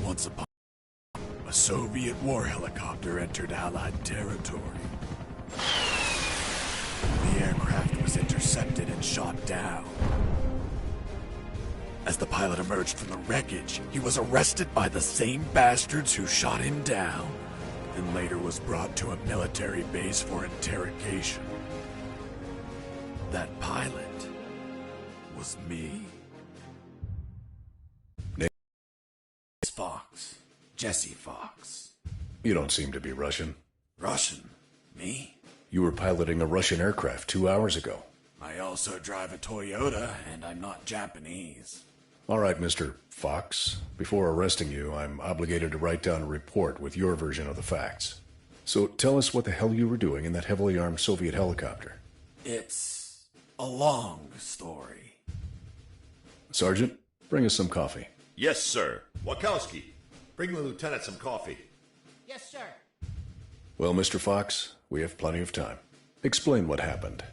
Once upon a Soviet war helicopter entered Allied territory. The aircraft was intercepted and shot down. As the pilot emerged from the wreckage, he was arrested by the same bastards who shot him down, and later was brought to a military base for interrogation. That pilot was me. Fox. Jesse Fox. You don't seem to be Russian. Russian? Me? You were piloting a Russian aircraft 2 hours ago. I also drive a Toyota, and I'm not Japanese. All right, Mr. Fox. Before arresting you, I'm obligated to write down a report with your version of the facts. So tell us what the hell you were doing in that heavily armed Soviet helicopter. It's a long story. Sergeant, bring us some coffee. Yes, sir. Wachowski, bring the lieutenant some coffee. Yes, sir. Well, Mr. Fox, we have plenty of time. Explain what happened.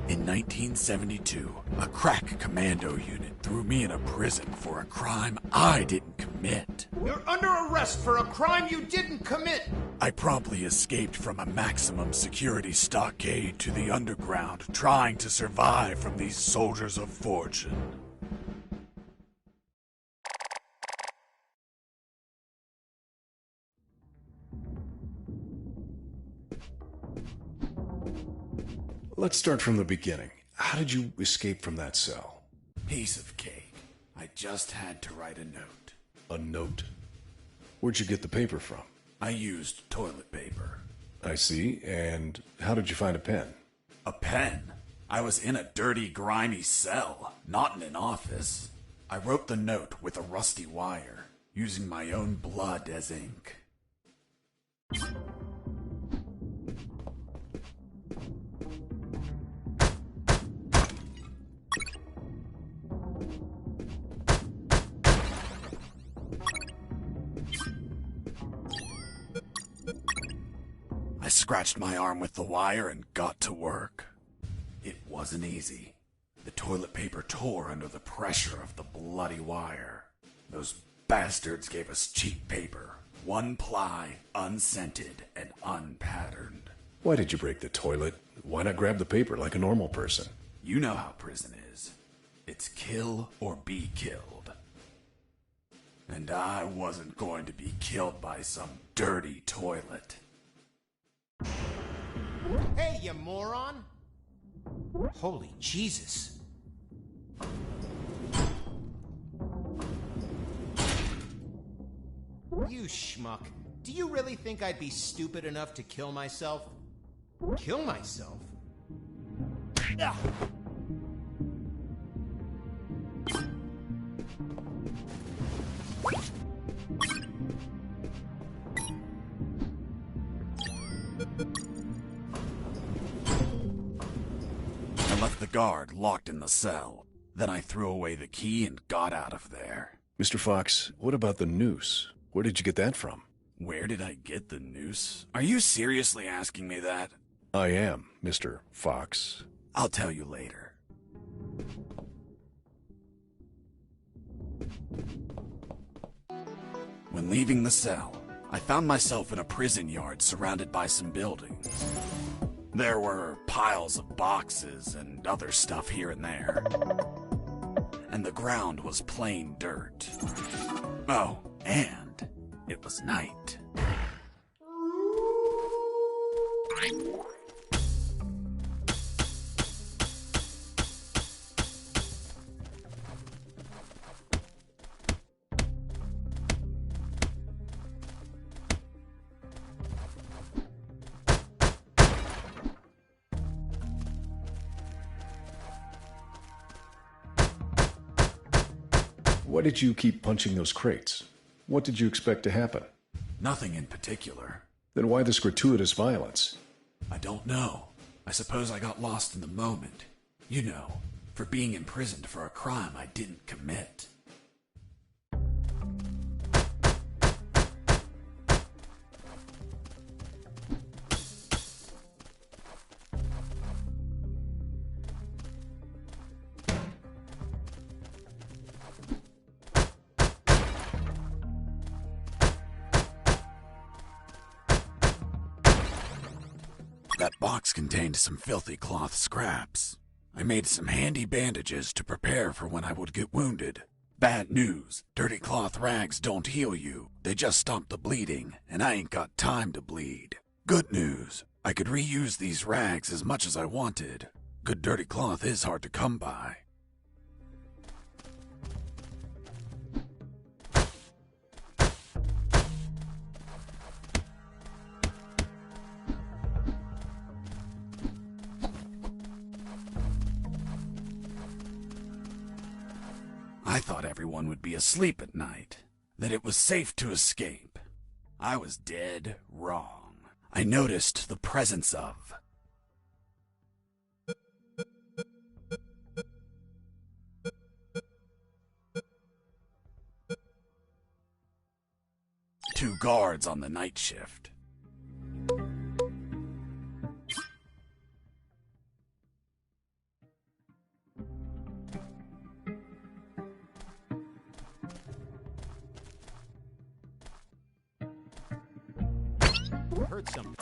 In 1972, a crack commando unit threw me in a prison for a crime I didn't commit. You're under arrest for a crime you didn't commit. I promptly escaped from a maximum security stockade to the underground, trying to survive from these soldiers of fortune. Let's start from the beginning. How did you escape from that cell? Piece of cake. I just had to write a note. A note? Where'd you get the paper from? I used toilet paper. I see. And how did you find a pen? A pen? I was in a dirty, grimy cell, not in an office. I wrote the note with a rusty wire, using my own blood as ink. I scratched my arm with the wire and got to work. It wasn't easy. The toilet paper tore under the pressure of the bloody wire. Those bastards gave us cheap paper, one ply, unscented, and unpatterned. Why did you break the toilet? Why not grab the paper like a normal person? You know how prison is. It's kill or be killed. And I wasn't going to be killed by some dirty toilet. Hey, you moron! Holy Jesus. You schmuck. Do you really think I'd be stupid enough to kill myself? Kill myself? Ugh. I left the guard locked in the cell. Then I threw away the key and got out of there. Mr. Fox, what about the noose? Where did you get that from? Where did I get the noose? Are you seriously asking me that? I am, Mr. Fox. I'll tell you later. When leaving the cell, I found myself in a prison yard surrounded by some buildings. There were piles of boxes and other stuff here and there. And the ground was plain dirt. Oh, and it was night. Why did you keep punching those crates? What did you expect to happen? Nothing in particular. Then why this gratuitous violence? I don't know. I suppose I got lost in the moment. You know, for being imprisoned for a crime I didn't commit. That box contained some filthy cloth scraps. I made some handy bandages to prepare for when I would get wounded. Bad news, dirty cloth rags don't heal you. They just stop the bleeding, and I ain't got time to bleed. Good news, I could reuse these rags as much as I wanted. Good dirty cloth is hard to come by. I thought everyone would be asleep at night, that it was safe to escape. I was dead wrong. I noticed the presence of two guards on the night shift. Heard something.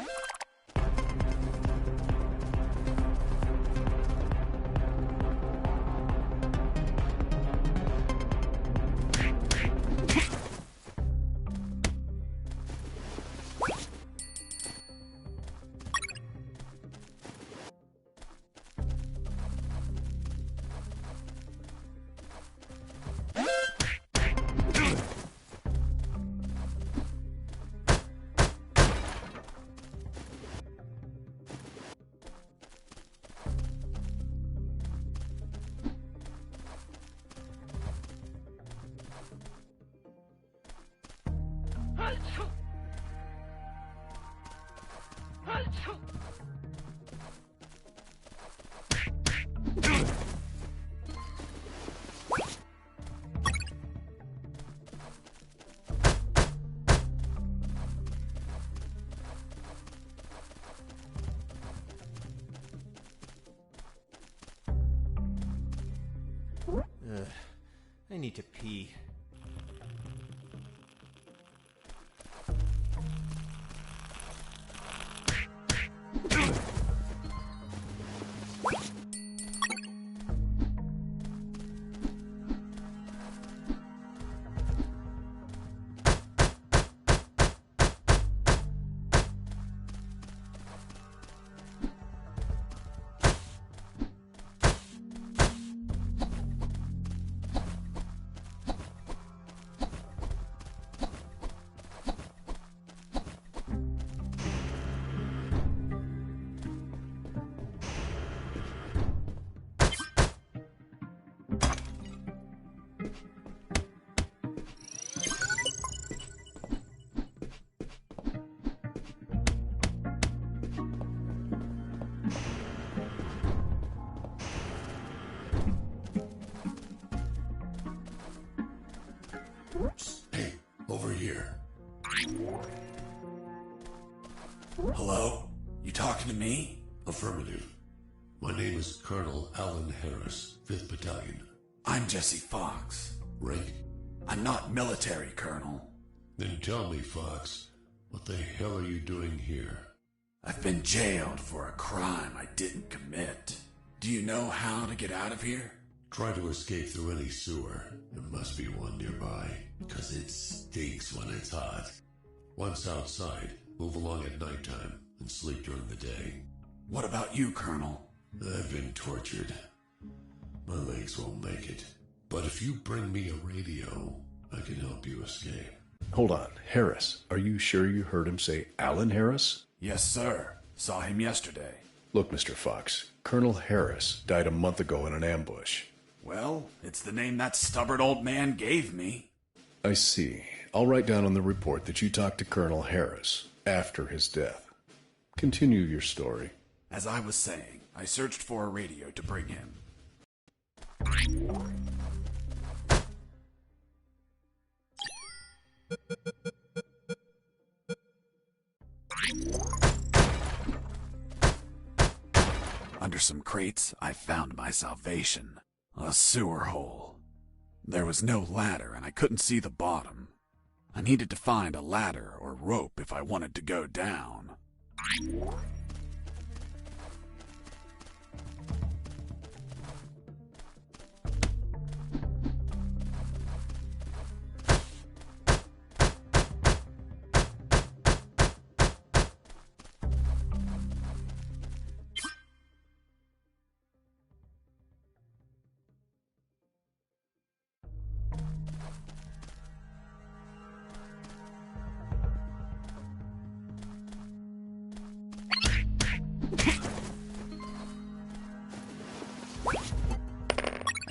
I need to pee. Hey, over here. Hello? You talking to me? Affirmative. My name is Colonel Alan Harris, 5th Battalion. I'm Jesse Fox. Rank? I'm not military, Colonel. Then tell me, Fox, what the hell are you doing here? I've been jailed for a crime I didn't commit. Do you know how to get out of here? Try to escape through any sewer. There must be one nearby, 'cause it stinks when it's hot. Once outside, move along at nighttime and sleep during the day. What about you, Colonel? I've been tortured. My legs won't make it. But if you bring me a radio, I can help you escape. Hold on, Harris. Are you sure you heard him say Alan Harris? Yes, sir. Saw him yesterday. Look, Mr. Fox, Colonel Harris died a month ago in an ambush. Well, it's the name that stubborn old man gave me. I see. I'll write down on the report that you talked to Colonel Harris after his death. Continue your story. As I was saying, I searched for a radio to bring him. Under some crates, I found my salvation. A sewer hole. There was no ladder and I couldn't see the bottom. I needed to find a ladder or rope if I wanted to go down.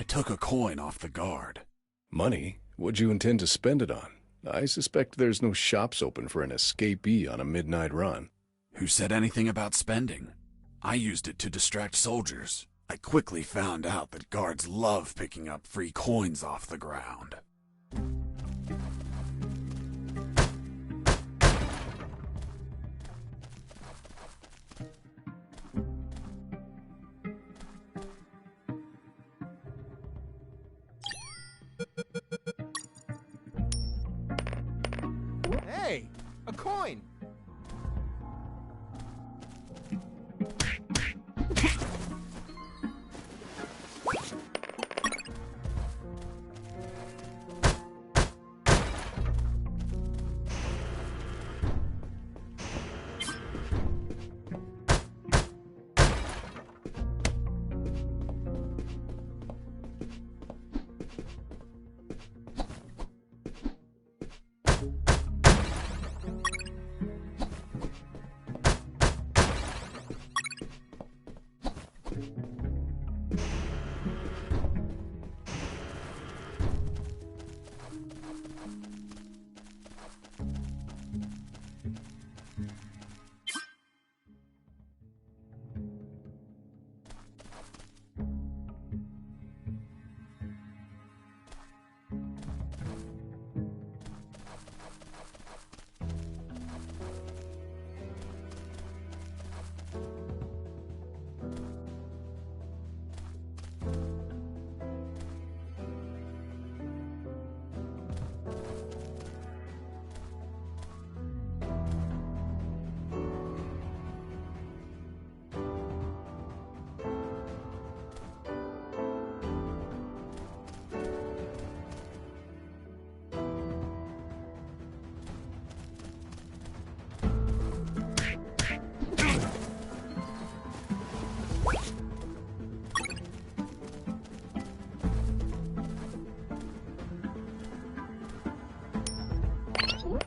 I took a coin off the guard. Money? What'd you intend to spend it on? I suspect there's no shops open for an escapee on a midnight run. Who said anything about spending? I used it to distract soldiers. I quickly found out that guards love picking up free coins off the ground. Hey, a coin!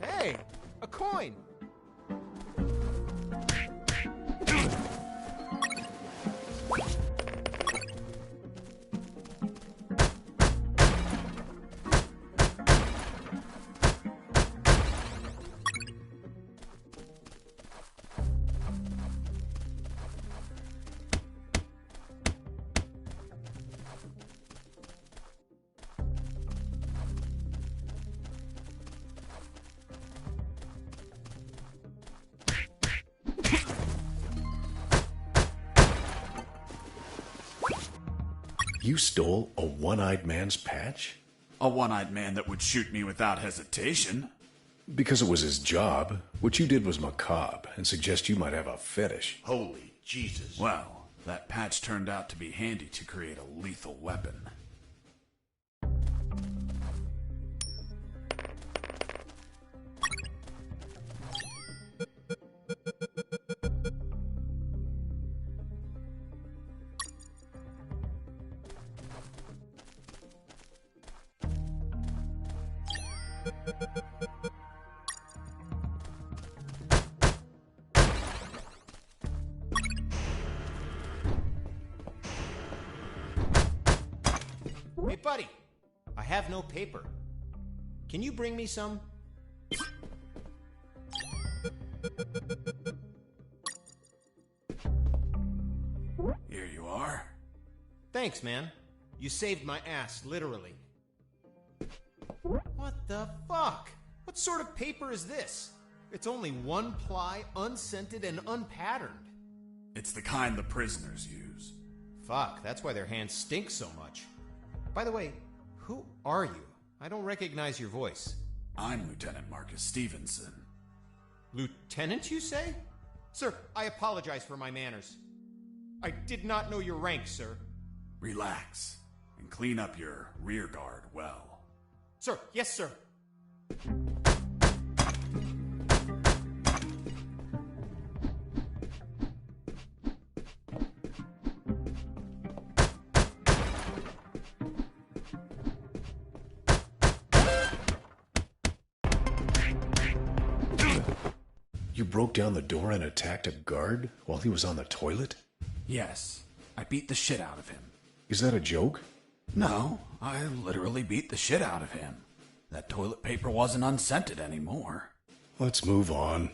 Hey, a coin! You stole a one-eyed man's patch? A one-eyed man that would shoot me without hesitation. Because it was his job. What you did was macabre and suggest you might have a fetish. Holy Jesus. Well, that patch turned out to be handy to create a lethal weapon. buddy, I have no paper. Can you bring me some? Here you are. Thanks, man. You saved my ass, literally. What the fuck? What sort of paper is this? It's only one ply, unscented, and unpatterned. It's the kind the prisoners use. Fuck, that's why their hands stink so much. By the way, who are you? I don't recognize your voice. I'm Lieutenant Marcus Stevenson. Lieutenant, you say? Sir, I apologize for my manners. I did not know your rank, sir. Relax and clean up your rear guard well. Sir, yes, sir. You broke down the door and attacked a guard while he was on the toilet? Yes, I beat the shit out of him. Is that a joke? No, I literally beat the shit out of him. That toilet paper wasn't unscented anymore. Let's move on.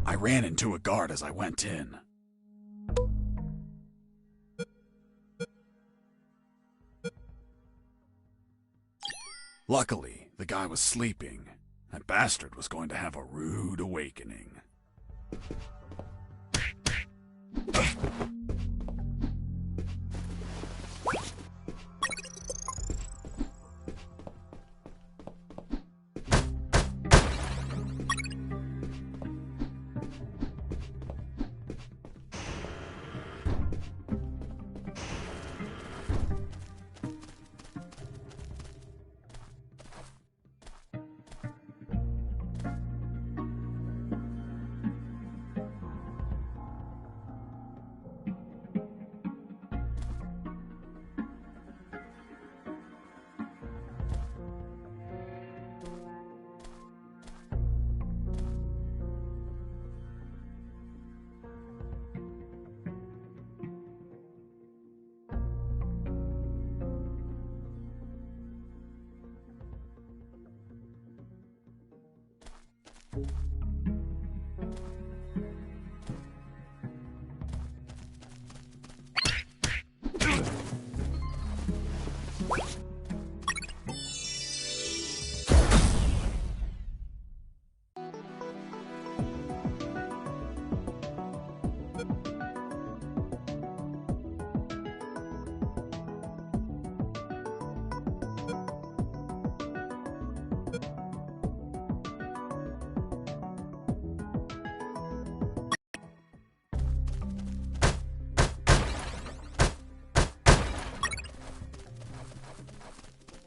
I ran into a guard as I went in. Luckily, the guy was sleeping. That bastard was going to have a rude awakening.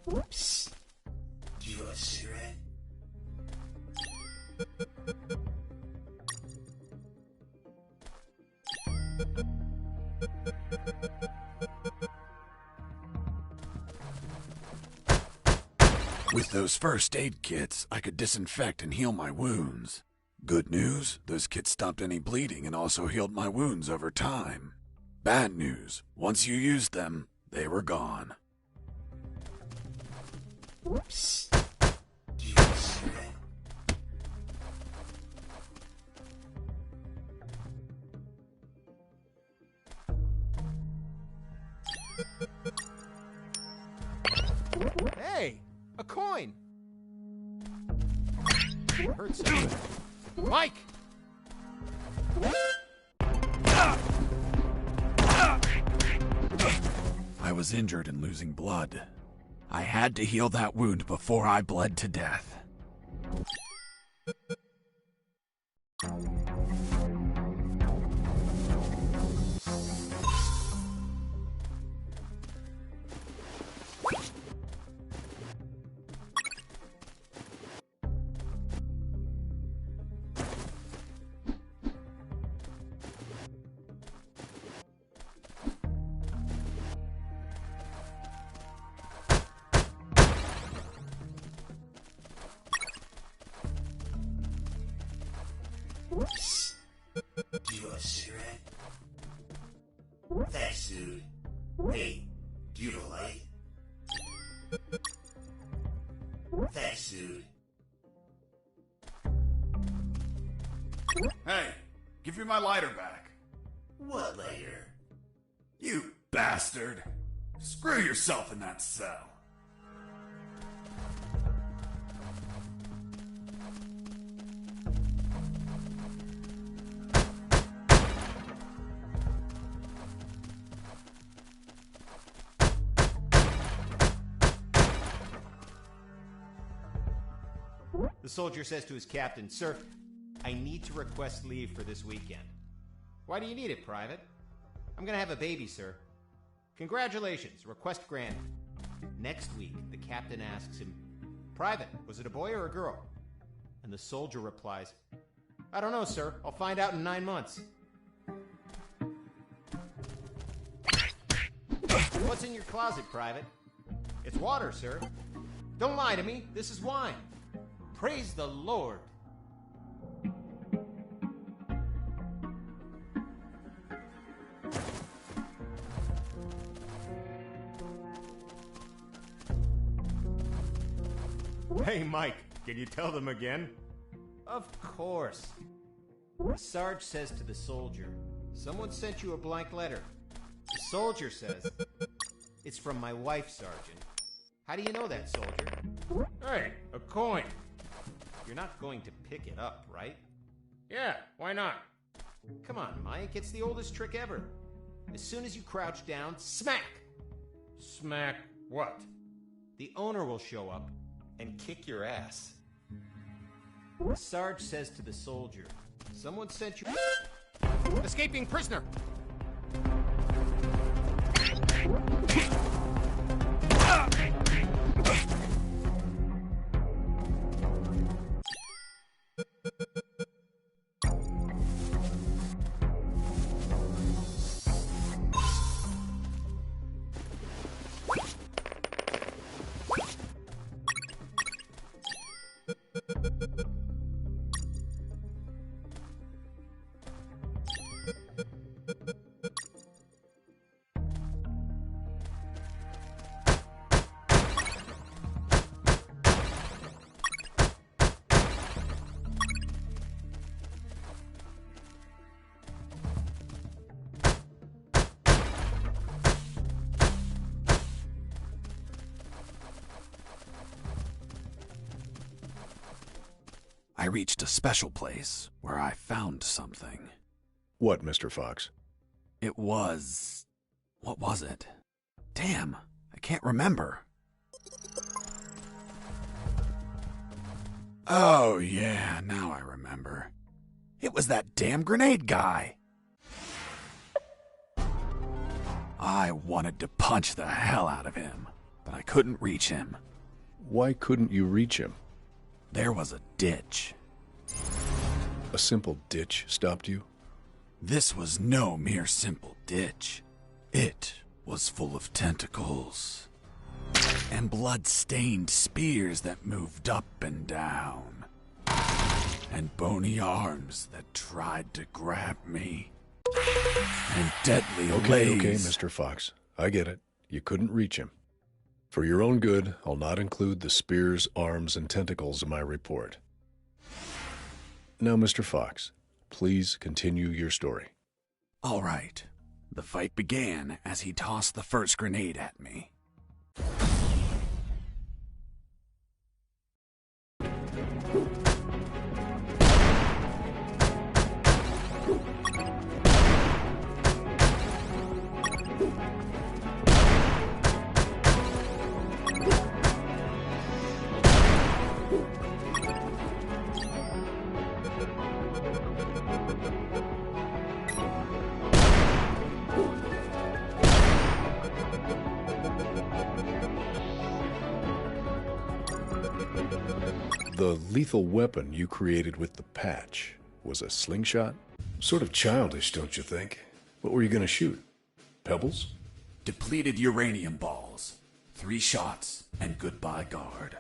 Whoops. Do you want a cigarette? With those first aid kits, I could disinfect and heal my wounds. Good news, those kits stopped any bleeding and also healed my wounds over time. Bad news, once you used them, they were gone. Whoops. Do you want a cigarette? Hey, a coin. Heard something. Mike! I was injured and losing blood. I had to heal that wound before I bled to death. Psst. Do you want a cigarette? Thanks, dude. Hey, do you have a light? Thanks, dude. Hey, give me my lighter back. What lighter? You bastard. Screw yourself in that cell. The soldier says to his captain, "Sir, I need to request leave for this weekend." "Why do you need it, Private?" "I'm gonna have a baby, sir." "Congratulations, request granted." Next week, the captain asks him, "Private, was it a boy or a girl?" And the soldier replies, "I don't know, sir. I'll find out in 9 months." "What's in your closet, Private?" "It's water, sir." "Don't lie to me. This is wine." "Praise the Lord." "Hey, Mike, can you tell them again?" "Of course." The Sarge says to the soldier, "Someone sent you a blank letter." The soldier says, "It's from my wife, Sergeant." "How do you know that, soldier?" "Hey, a coin." "You're not going to pick it up, right?" "Yeah, why not?" "Come on, Mike, it's the oldest trick ever. As soon as you crouch down, smack!" "Smack what?" "The owner will show up and kick your ass." The Sarge says to the soldier, "Someone sent you..." "Escaping prisoner!" I reached a special place where I found something. What, Mr. Fox? It was... what was it? Damn, I can't remember. Oh, yeah, now I remember. It was that damn grenade guy. I wanted to punch the hell out of him, but I couldn't reach him. Why couldn't you reach him? There was a ditch. A simple ditch stopped you? This was no mere simple ditch. It was full of tentacles and blood-stained spears that moved up and down, and bony arms that tried to grab me, and deadly Okay, lays. Mr. Fox. I get it. You couldn't reach him. For your own good, I'll not include the spears, arms, and tentacles in my report. Now, Mr. Fox, please continue your story. All right. The fight began as he tossed the first grenade at me. The lethal weapon you created with the patch was a slingshot? Sort of childish, don't you think? What were you gonna shoot? Pebbles? Depleted uranium balls. 3 shots, and goodbye, guard.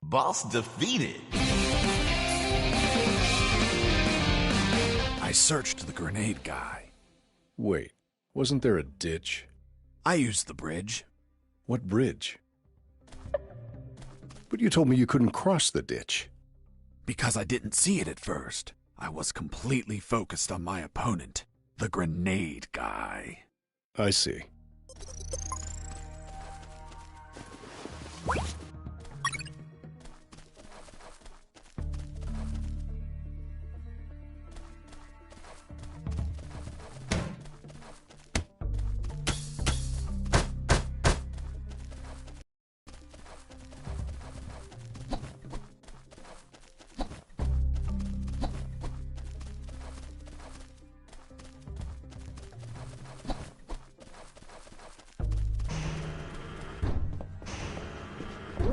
Boss defeated. I searched the grenade guy. Wait, wasn't there a ditch? I used the bridge. What bridge? But you told me you couldn't cross the ditch. Because I didn't see it at first. I was completely focused on my opponent, the grenade guy. I see.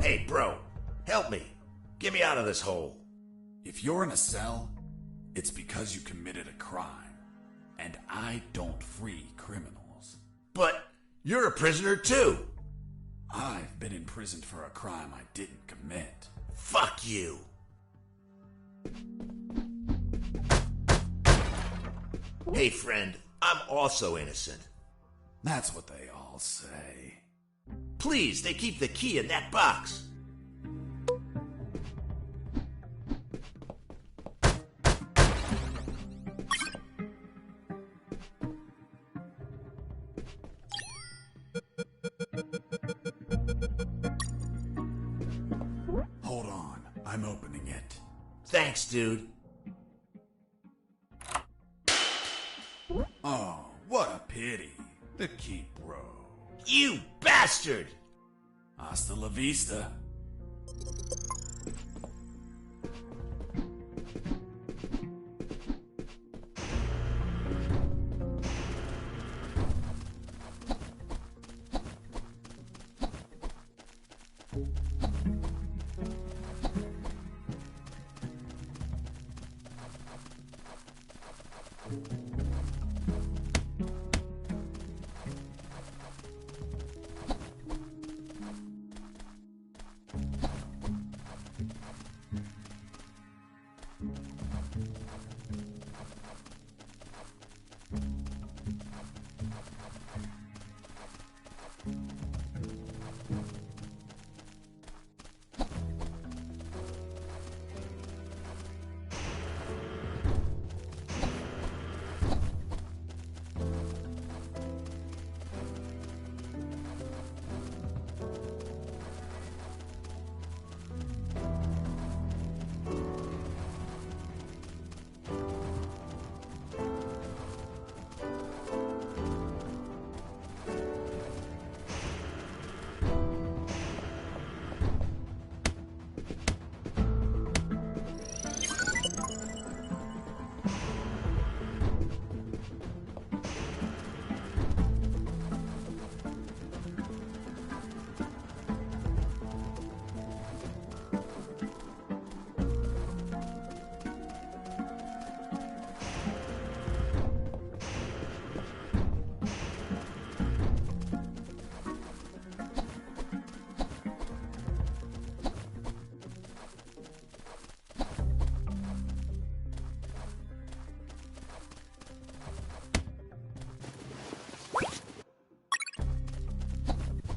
Hey, bro, help me. Get me out of this hole. If you're in a cell, it's because you committed a crime. And I don't free criminals. But you're a prisoner too. I've been imprisoned for a crime I didn't commit. Fuck you. Hey, friend, I'm also innocent. That's what they all say. Please, they keep the key in that box. Hold on, I'm opening it. Thanks, dude. Oh, what a pity. The key broke. You bastard! Hasta la vista.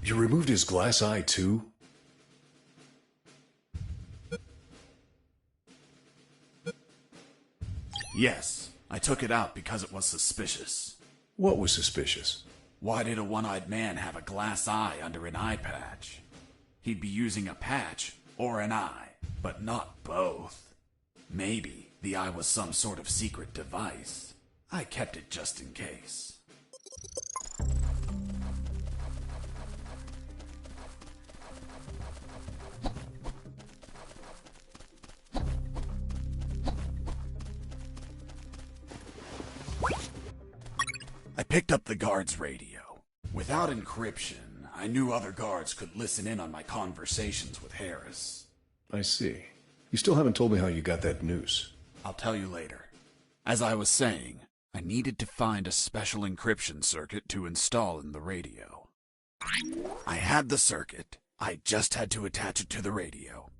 You removed his glass eye, too? Yes, I took it out because it was suspicious. What was suspicious? Why did a one-eyed man have a glass eye under an eye patch? He'd be using a patch or an eye, but not both. Maybe the eye was some sort of secret device. I kept it just in case. I picked up the guard's radio. Without encryption, I knew other guards could listen in on my conversations with Harris. I see. You still haven't told me how you got that noose. I'll tell you later. As I was saying, I needed to find a special encryption circuit to install in the radio. I had the circuit. I just had to attach it to the radio.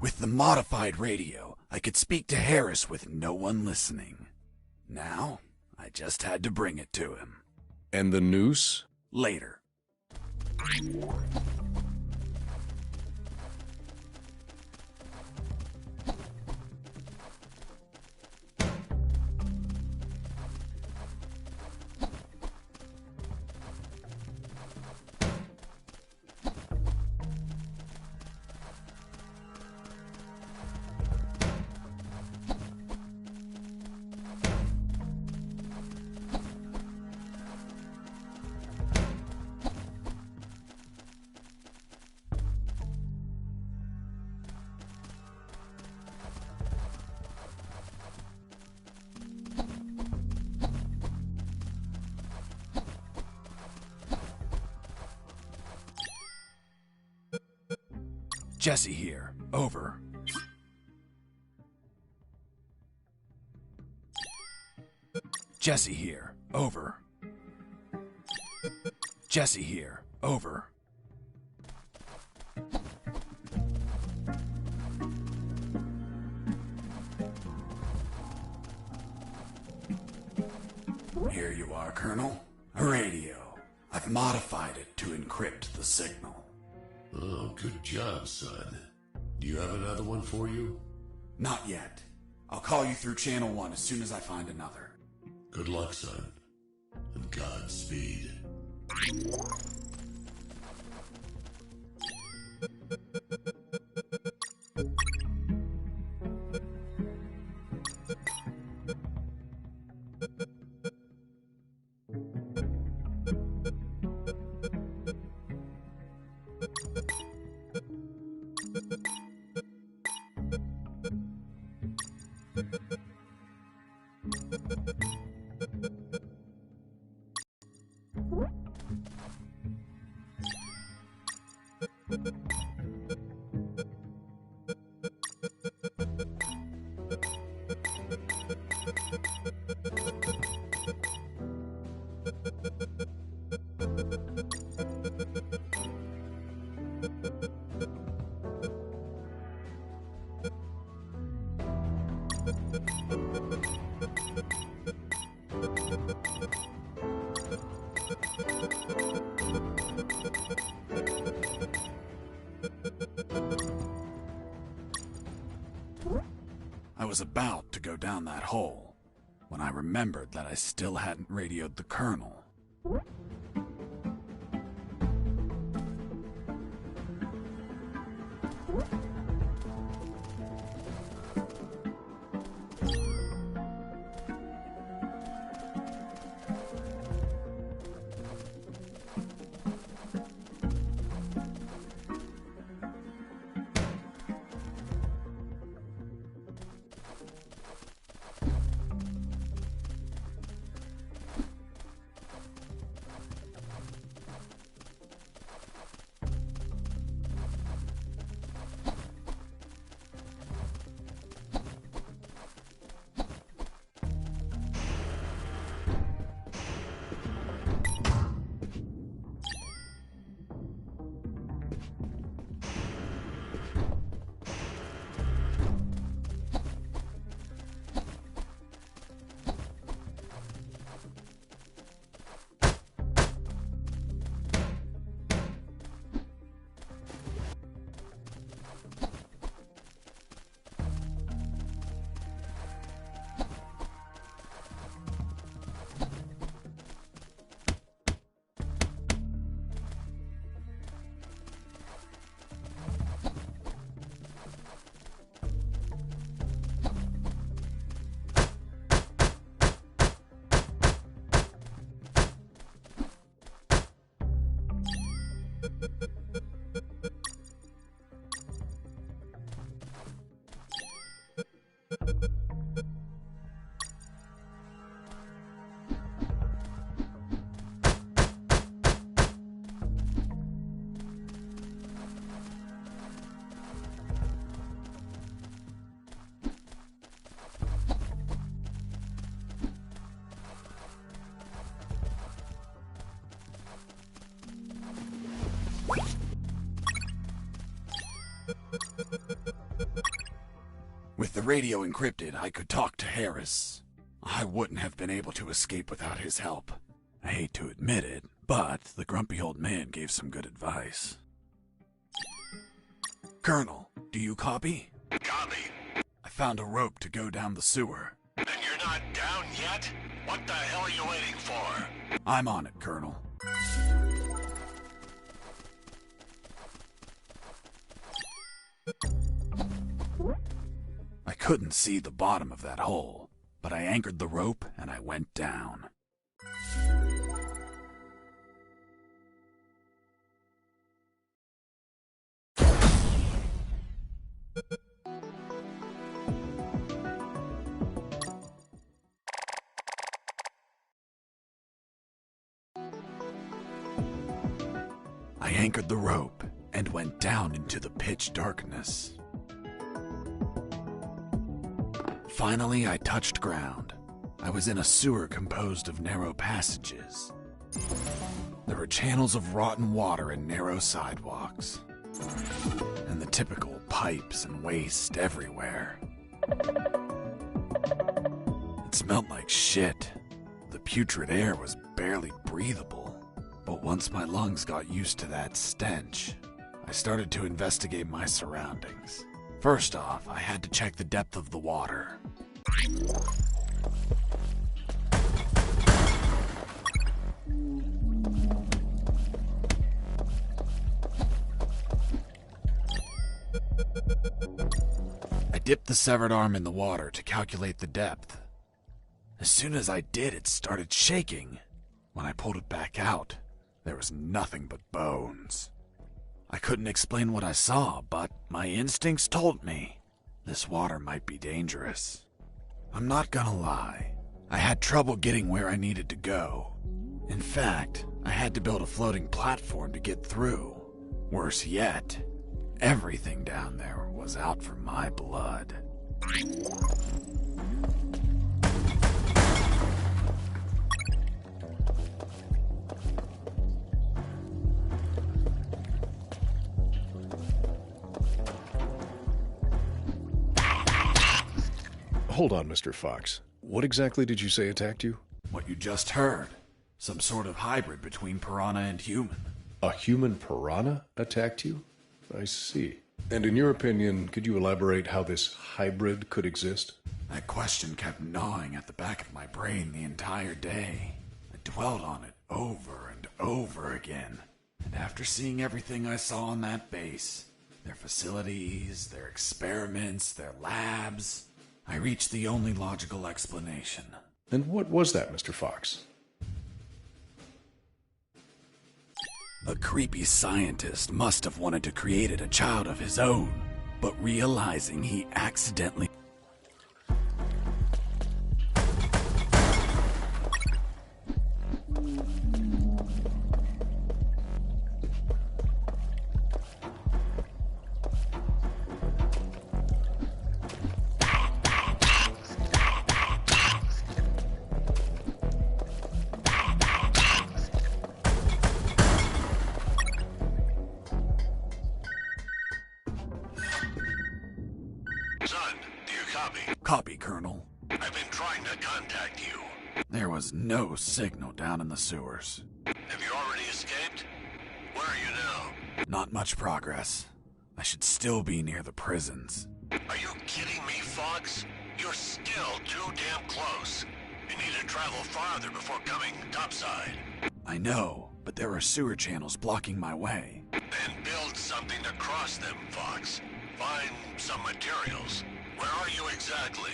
With the modified radio, I could speak to Harris with no one listening. Now, I just had to bring it to him. And the noose? Later. Jesse here. Over. Jesse here. Over. Jesse here. Over. Here you are, Colonel. A radio. I've modified it to encrypt the signal. Oh, good job, son. Do you have another one for you? Not yet. I'll call you through Channel 1 as soon as I find another. Good luck, son. And Godspeed. I was about to go down that hole when I remembered that I still hadn't radioed the Colonel. With the radio encrypted, I could talk to Harris. I wouldn't have been able to escape without his help. I hate to admit it, but the grumpy old man gave some good advice. Colonel, do you copy? Copy. I found a rope to go down the sewer. And you're not down yet? What the hell are you waiting for? I'm on it, Colonel. I couldn't see the bottom of that hole, but I anchored the rope and I went down. I anchored the rope and went down into the pitch darkness. Finally, I touched ground. I was in a sewer composed of narrow passages. There were channels of rotten water and narrow sidewalks, and the typical pipes and waste everywhere. It smelled like shit. The putrid air was barely breathable. But once my lungs got used to that stench, I started to investigate my surroundings. First off, I had to check the depth of the water. I dipped the severed arm in the water to calculate the depth. As soon as I did, it started shaking. When I pulled it back out, there was nothing but bones. I couldn't explain what I saw, but my instincts told me this water might be dangerous. I'm not gonna lie, I had trouble getting where I needed to go. In fact, I had to build a floating platform to get through. Worse yet, everything down there was out for my blood. Hold on, Mr. Fox. What exactly did you say attacked you? What you just heard. Some sort of hybrid between piranha and human. A human piranha attacked you? I see. And in your opinion, could you elaborate how this hybrid could exist? That question kept gnawing at the back of my brain the entire day. I dwelled on it over and over again. And after seeing everything I saw on that base, their facilities, their experiments, their labs, I reached the only logical explanation. And what was that, Mr. Fox? A creepy scientist must have wanted to create a child of his own, but realizing he accidentally... Son, do you copy? Copy, Colonel. I've been trying to contact you. There was no signal down in the sewers. Have you already escaped? Where are you now? Not much progress. I should still be near the prisons. Are you kidding me, Fox? You're still too damn close. You need to travel farther before coming topside. I know, but there are sewer channels blocking my way. Then build something to cross them, Fox. Find some materials. Where are you exactly?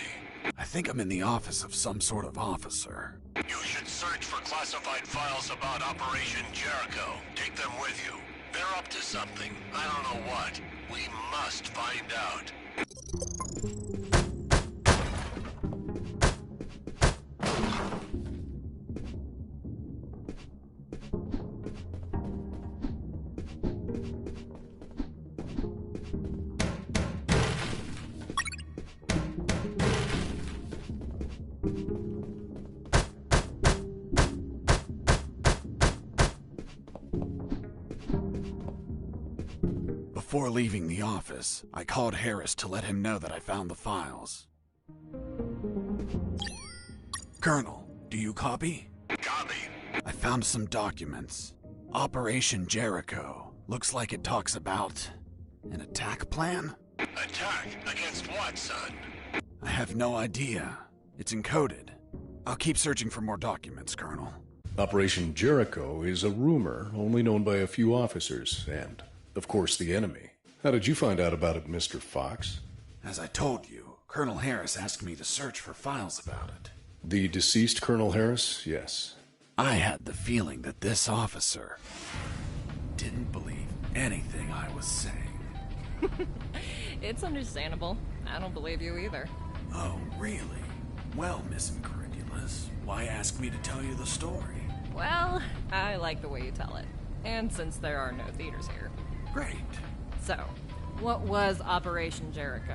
I think I'm in the office of some sort of officer. You should search for classified files about Operation Jericho. Take them with you. They're up to something. I don't know what. We must find out. Before leaving the office, I called Harris to let him know that I found the files. Colonel, do you copy? Copy. I found some documents. Operation Jericho. Looks like it talks about an attack plan? Attack? Against what, son? I have no idea. It's encoded. I'll keep searching for more documents, Colonel. Operation Jericho is a rumor only known by a few officers and, of course, the enemy. How did you find out about it, Mr. Fox? As I told you, Colonel Harris asked me to search for files about it. The deceased Colonel Harris? Yes. I had the feeling that this officer didn't believe anything I was saying. It's understandable. I don't believe you either. Oh, really? Well, Miss Incredulous, why ask me to tell you the story? Well, I like the way you tell it. And since there are no theaters here. Great. So, what was Operation Jericho?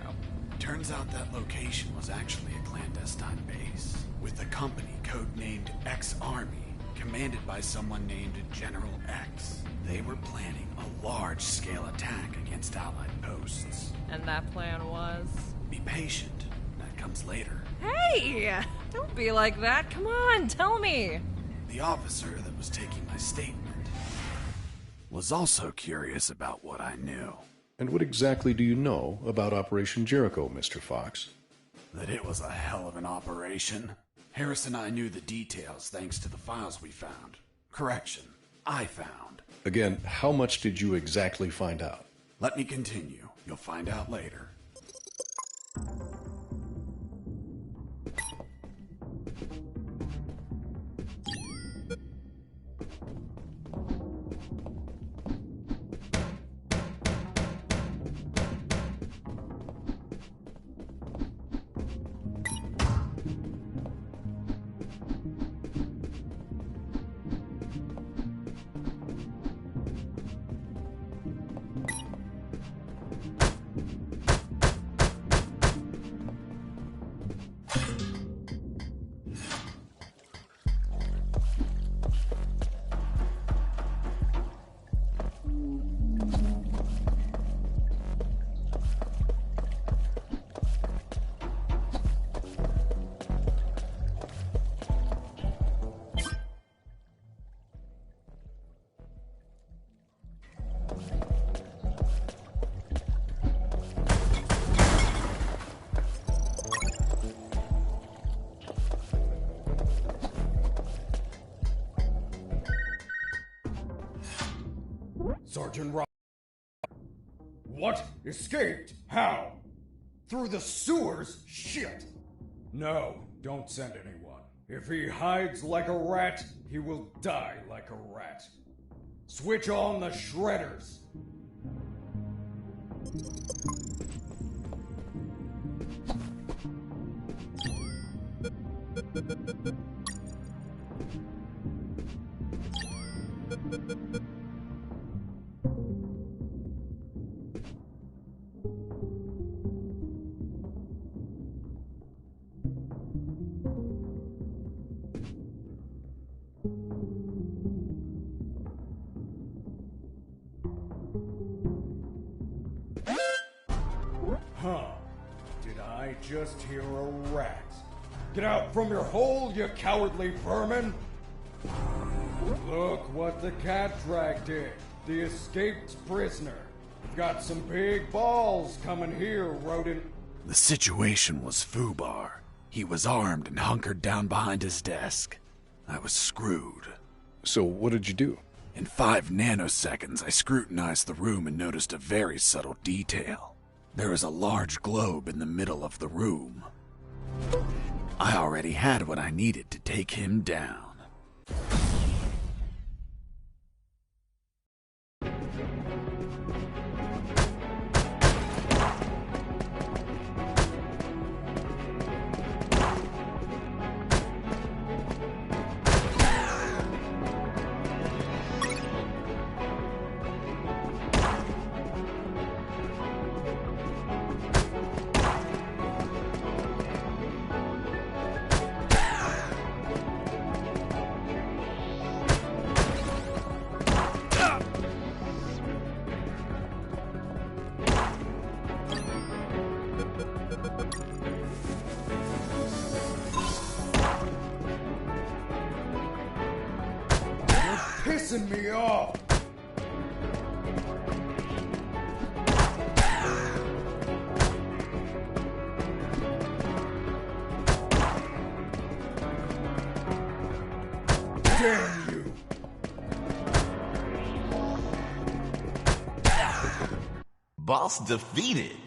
Turns out that location was actually a clandestine base, with a company codenamed X-Army, commanded by someone named General X. They were planning a large-scale attack against Allied posts. And that plan was? Be patient. That comes later. Hey! Don't be like that. Come on, tell me. The officer that was taking my statement was also curious about what I knew. And what exactly do you know about Operation Jericho, Mr. Fox? That it was a hell of an operation. Harris and I knew the details thanks to the files we found. Correction, I found. Again, how much did you exactly find out? Let me continue. You'll find out later. Sergeant Rob. What? Escaped? How? Through the sewers? Shit! No, don't send anyone. If he hides like a rat, he will die like a rat. Switch on the shredders. Huh. Did I just hear a rat? Get out from your hole, you cowardly vermin! Look what the cat drag did. The escaped prisoner. We've got some big balls coming here, rodent. The situation was foobar. He was armed and hunkered down behind his desk. I was screwed. So what did you do? In 5 nanoseconds, I scrutinized the room and noticed a very subtle detail. There was a large globe in the middle of the room. I already had what I needed to take him down. pissing me off! Damn you! Boss defeated.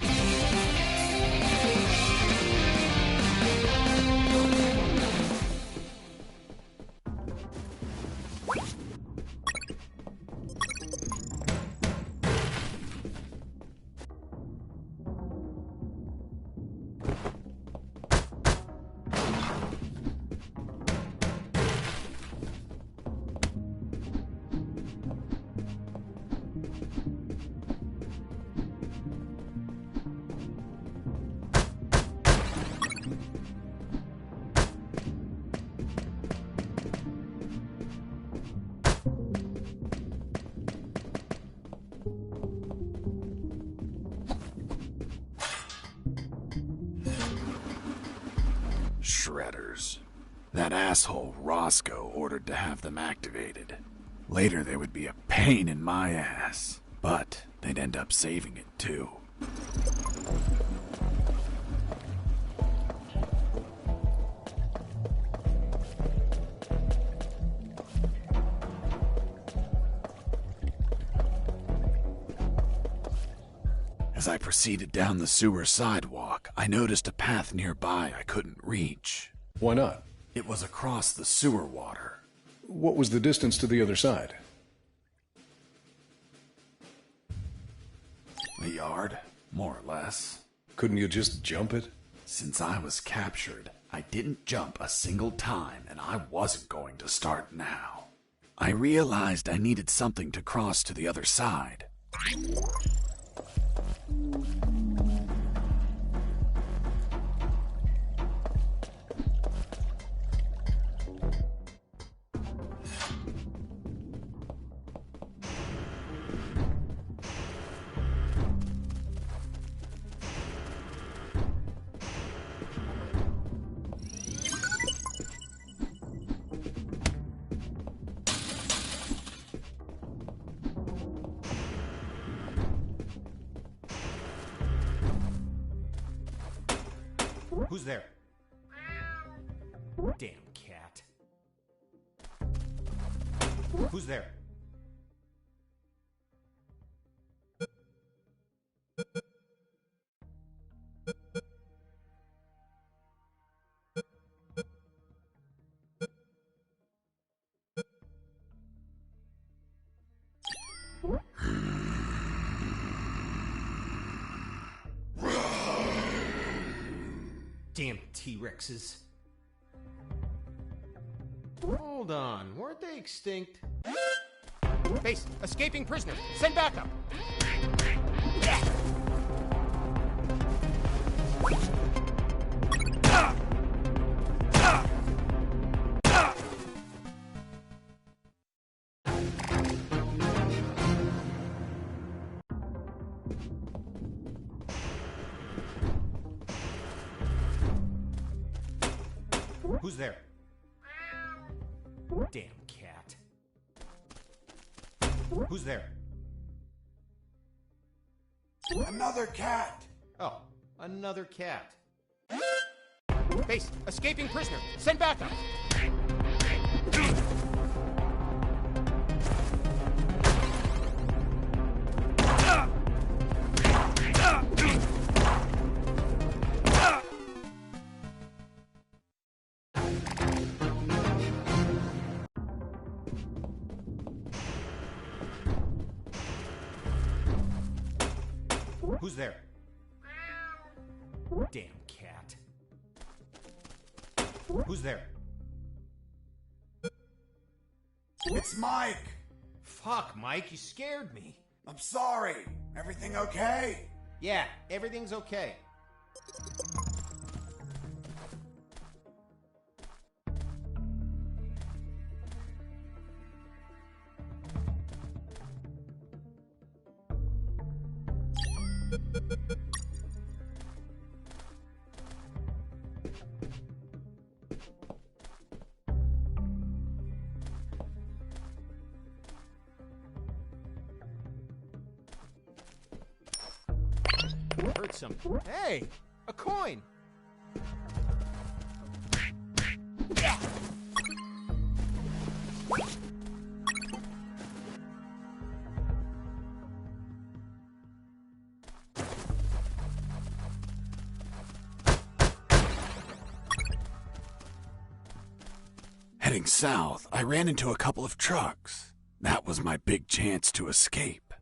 Shredders. That asshole Roscoe ordered to have them activated. Later they would be a pain in my ass, but they'd end up saving it too. As I proceeded down the sewer sidewalk, I noticed a path nearby I couldn't reach. Why not? It was across the sewer water. What was the distance to the other side? A yard, more or less. Couldn't you just jump it? Since I was captured, I didn't jump a single time, and I wasn't going to start now. I realized I needed something to cross to the other side. Who's there? Damn cat. Who's there? Damn T-Rexes. Hold on, weren't they extinct? Base, escaping prisoner. Send backup. Who's there? Damn cat. Who's there? Another cat! Oh, another cat. Base, escaping prisoner. Send backup. Who's there? Damn cat. Who's there? It's Mike! Fuck, Mike, you scared me. I'm sorry. Everything okay? Yeah, everything's okay. need some. Hey, a coin! Heading south, I ran into a couple of trucks. That was my big chance to escape.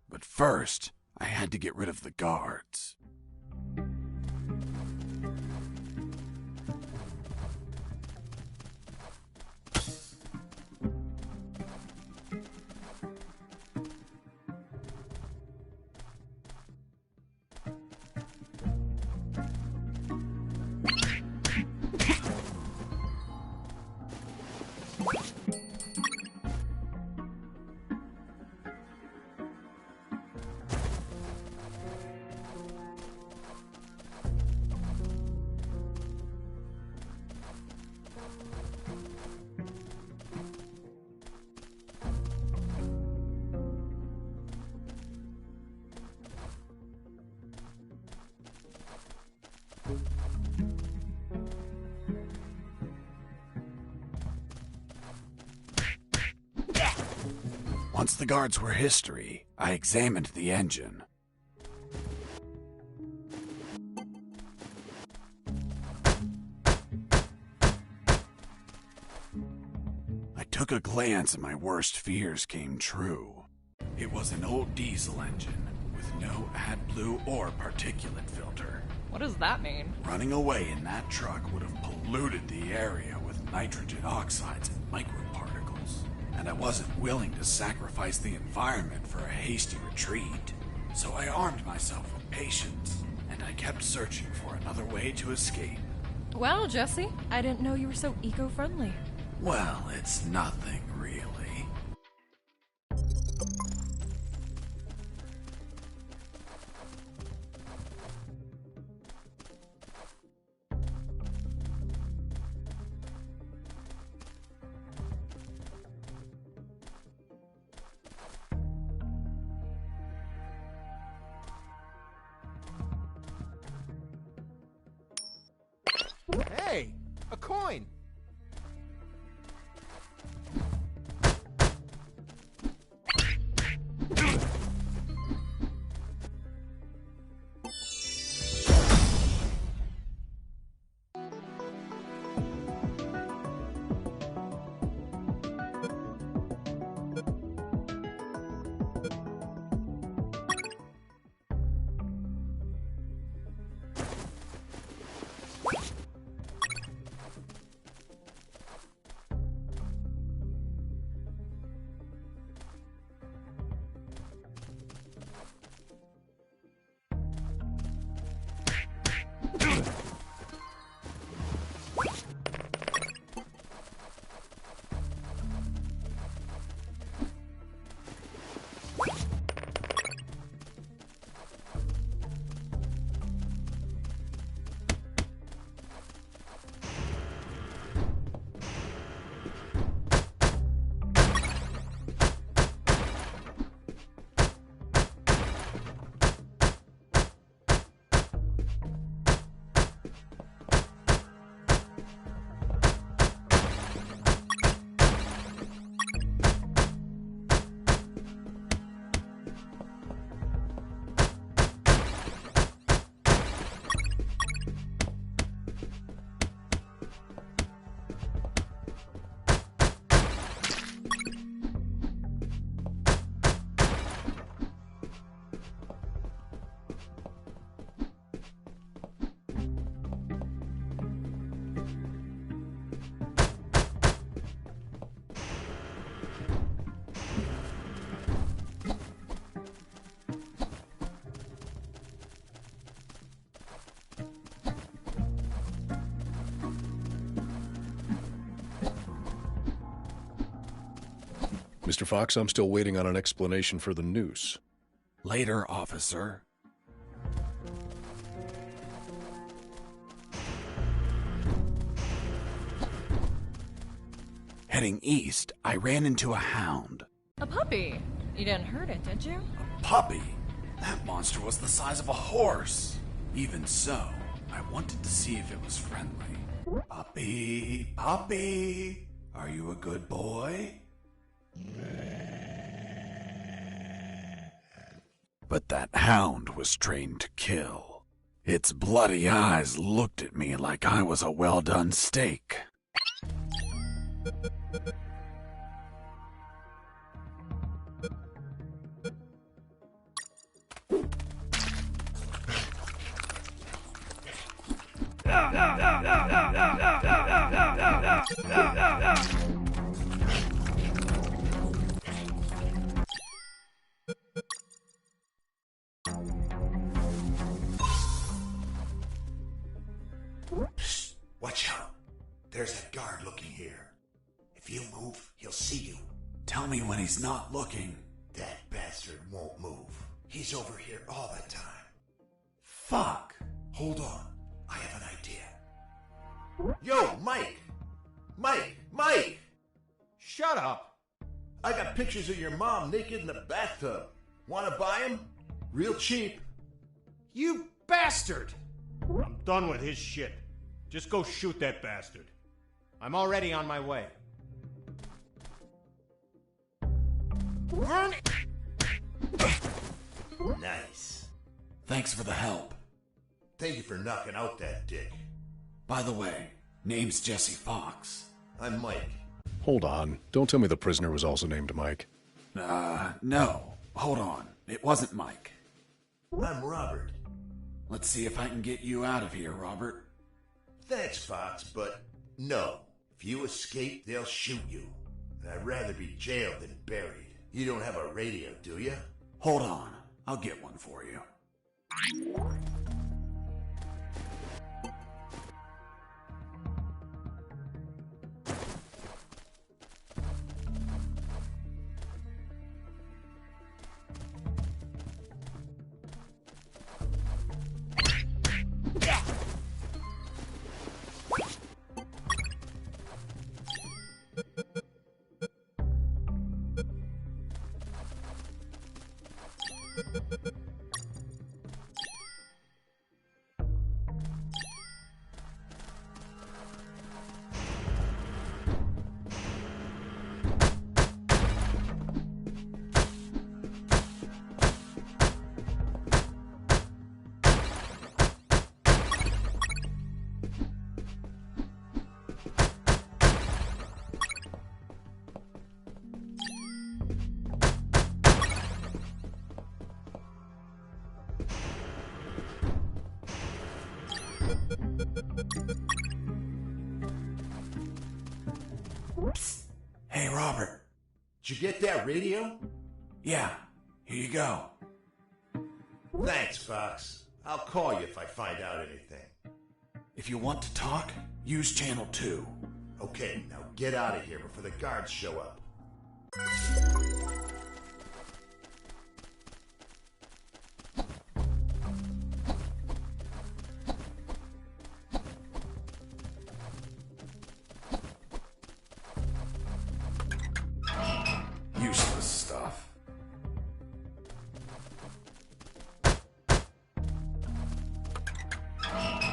But first, I had to get rid of the guards. Once the guards were history, I examined the engine. I took a glance and my worst fears came true. It was an old diesel engine with no AdBlue or particulate filter. What does that mean? Running away in that truck would have polluted the area with nitrogen oxides and microparticles. And I wasn't willing to sacrifice the environment for a hasty retreat. So I armed myself with patience, and I kept searching for another way to escape. Wow, Jesse, I didn't know you were so eco-friendly. Well, it's nothing really. Hey, a coin! Mr. Fox, I'm still waiting on an explanation for the noose. Later, officer. Heading east, I ran into a hound. A puppy. You didn't hurt it, did you? A puppy? That monster was the size of a horse. Even so, I wanted to see if it was friendly. Puppy, puppy, are you a good boy? But that hound was trained to kill. Its bloody eyes looked at me like I was a well-done steak. Psst, watch out. There's a guard looking here. If you move, he'll see you. Tell me when he's not looking. That bastard won't move. He's over here all the time. Fuck. Hold on. I have an idea. Yo, Mike! Mike! Shut up! I got pictures of your mom naked in the bathtub. Wanna buy them? Real cheap. You bastard! I'm done with his shit. Just go shoot that bastard. I'm already on my way. Run! Nice. Thanks for the help. Thank you for knocking out that dick. By the way, name's Jesse Fox. I'm Mike. Hold on. Don't tell me the prisoner was also named Mike. No. Hold on. It wasn't Mike. I'm Robert. Let's see if I can get you out of here, Robert. Thanks, Fox, but no. If you escape, they'll shoot you. And I'd rather be jailed than buried. You don't have a radio, do you? Hold on. I'll get one for you. Hey, Robert. Did you get that radio? Yeah, here you go. Thanks, Fox. I'll call you if I find out anything. If you want to talk, use channel 2. Okay, now get out of here before the guards show up. Useless stuff.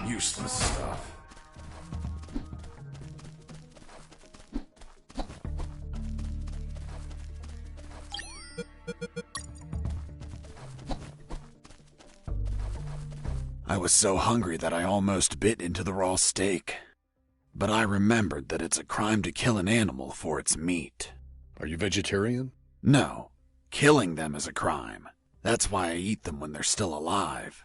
Useless stuff. I was so hungry that I almost bit into the raw steak. But I remembered that it's a crime to kill an animal for its meat. Are you vegetarian? No, killing them is a crime. That's why I eat them when they're still alive.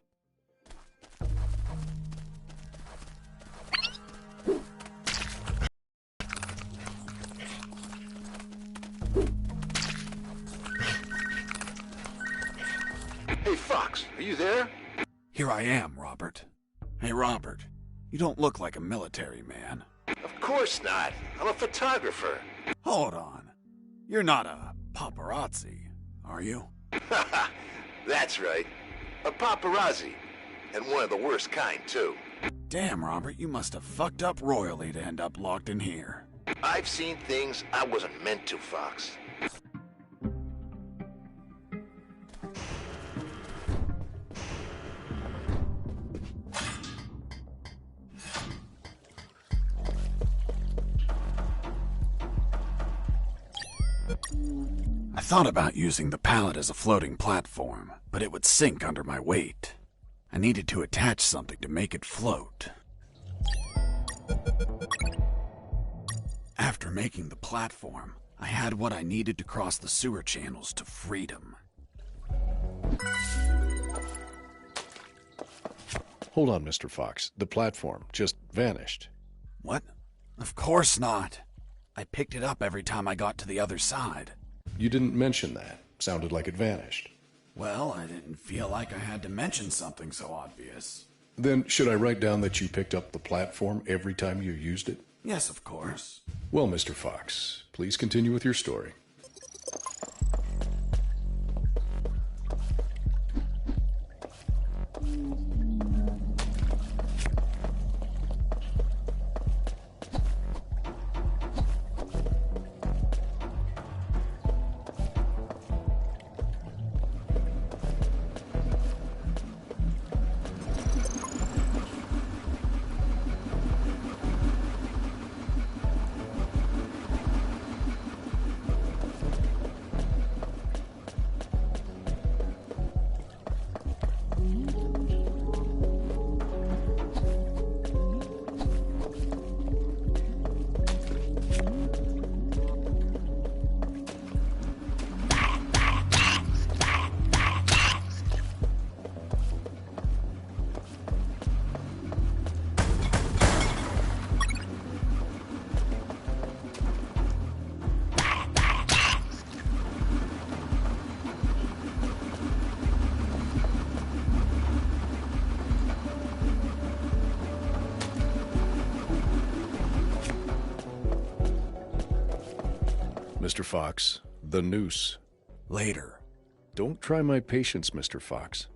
Hey, Fox, are you there? Here I am, Robert. Hey, Robert, you don't look like a military man. Of course not. I'm a photographer. Hold on. You're not a paparazzi, are you? That's right. A paparazzi. And one of the worst kind, too. Damn, Robert, you must have fucked up royally to end up locked in here. I've seen things I wasn't meant to, Fox. thought about using the pallet as a floating platform, but it would sink under my weight. I needed to attach something to make it float. After making the platform, I had what I needed to cross the sewer channels to freedom. Hold on, Mr. Fox. The platform just vanished. What? Of course not. I picked it up every time I got to the other side. You didn't mention that. Sounded like it vanished. Well, I didn't feel like I had to mention something so obvious. Then should I write down that you picked up the platform every time you used it? Yes, of course. Well, Mr. Fox, please continue with your story. Mr. Fox, the noose. Later. Don't try my patience, Mr. Fox.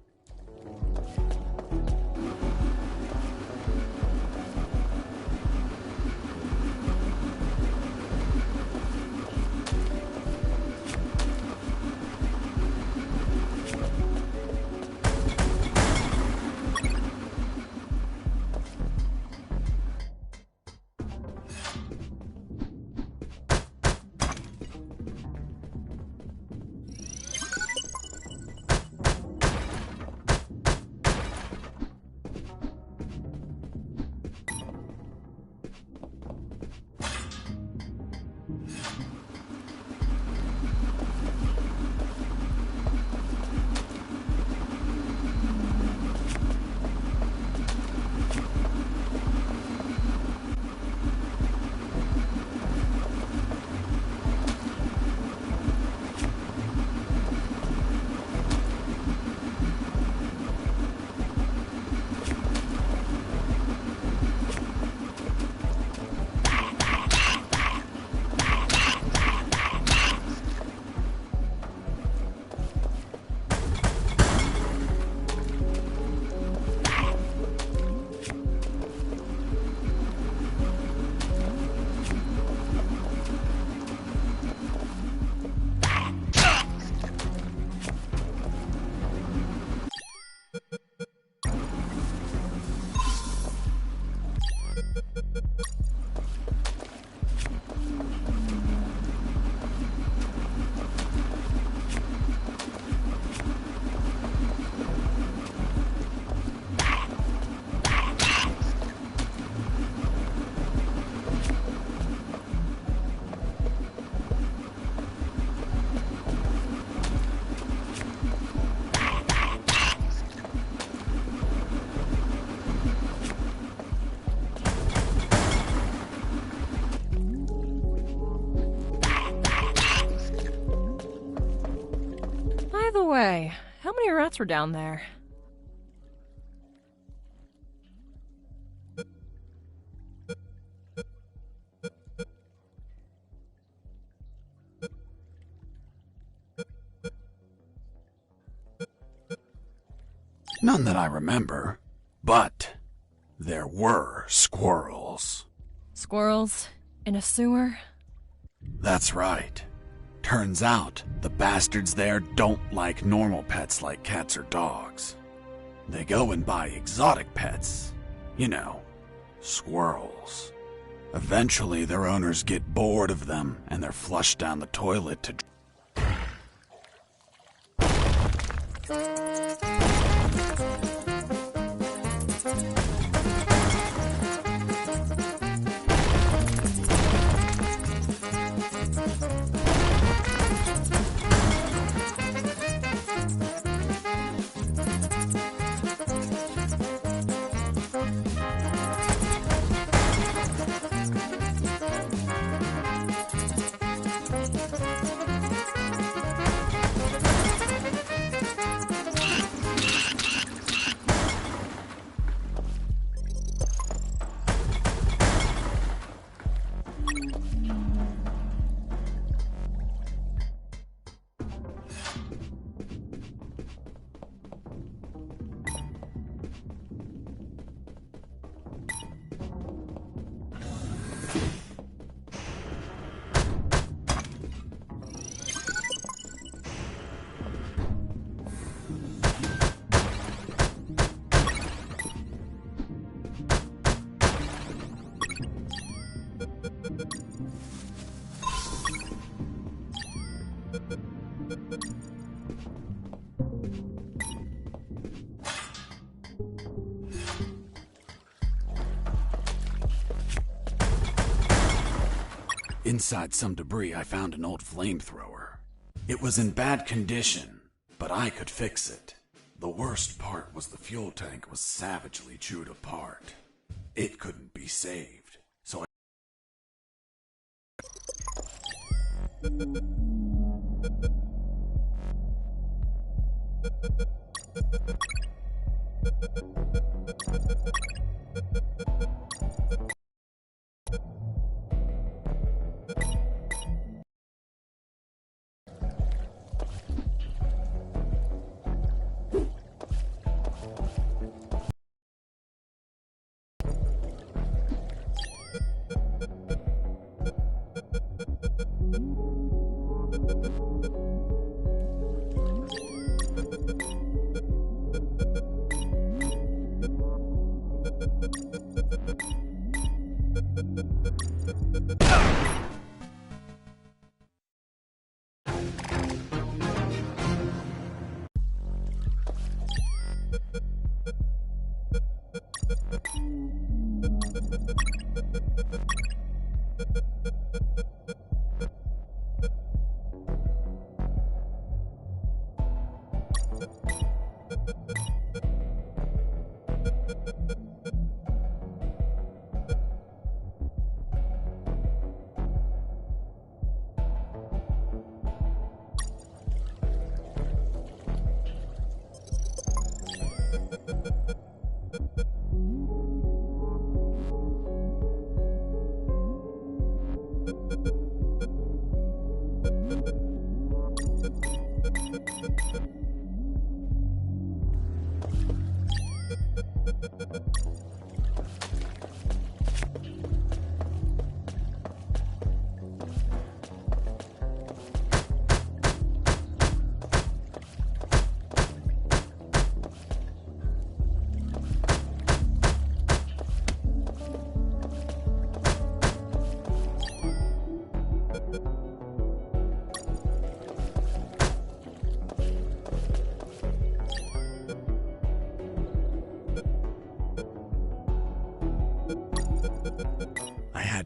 By the way, how many rats were down there? None that I remember, but there were squirrels. Squirrels? In a sewer? That's right. Turns out, the bastards there don't like normal pets like cats or dogs. They go and buy exotic pets. You know, squirrels. Eventually, their owners get bored of them, and they're flushed down the toilet to... Inside some debris, I found an old flamethrower. It was in bad condition, but I could fix it. The worst part was the fuel tank was savagely chewed apart. It couldn't be saved, so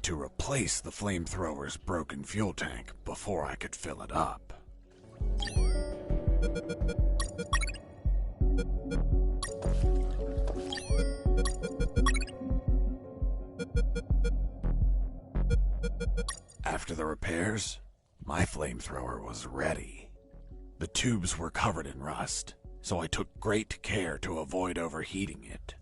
to replace the flamethrower's broken fuel tank before I could fill it up. After the repairs, my flamethrower was ready. The tubes were covered in rust, so I took great care to avoid overheating it.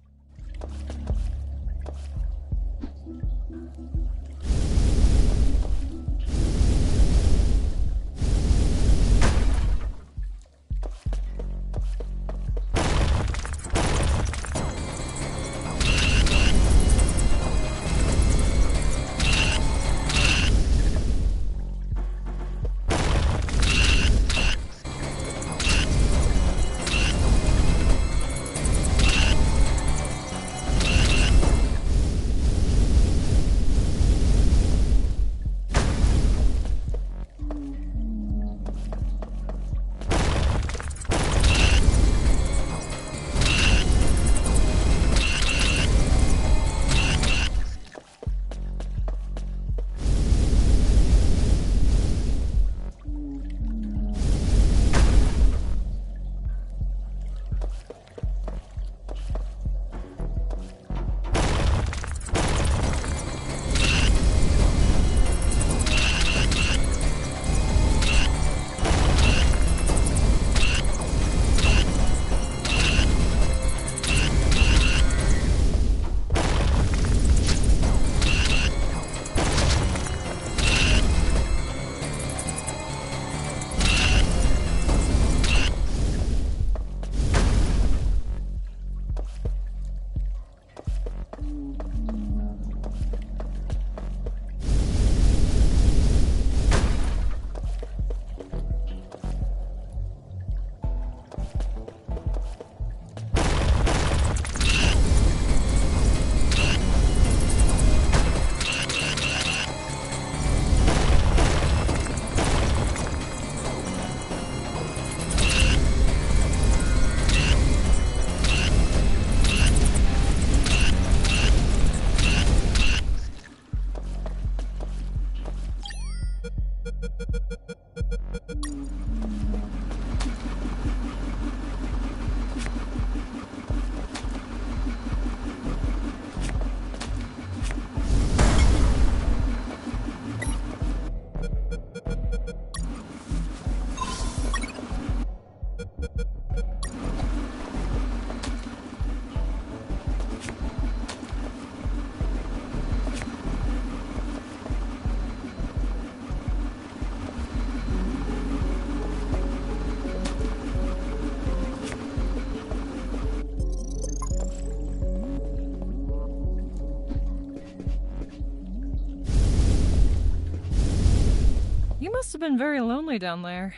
You must have been very lonely down there.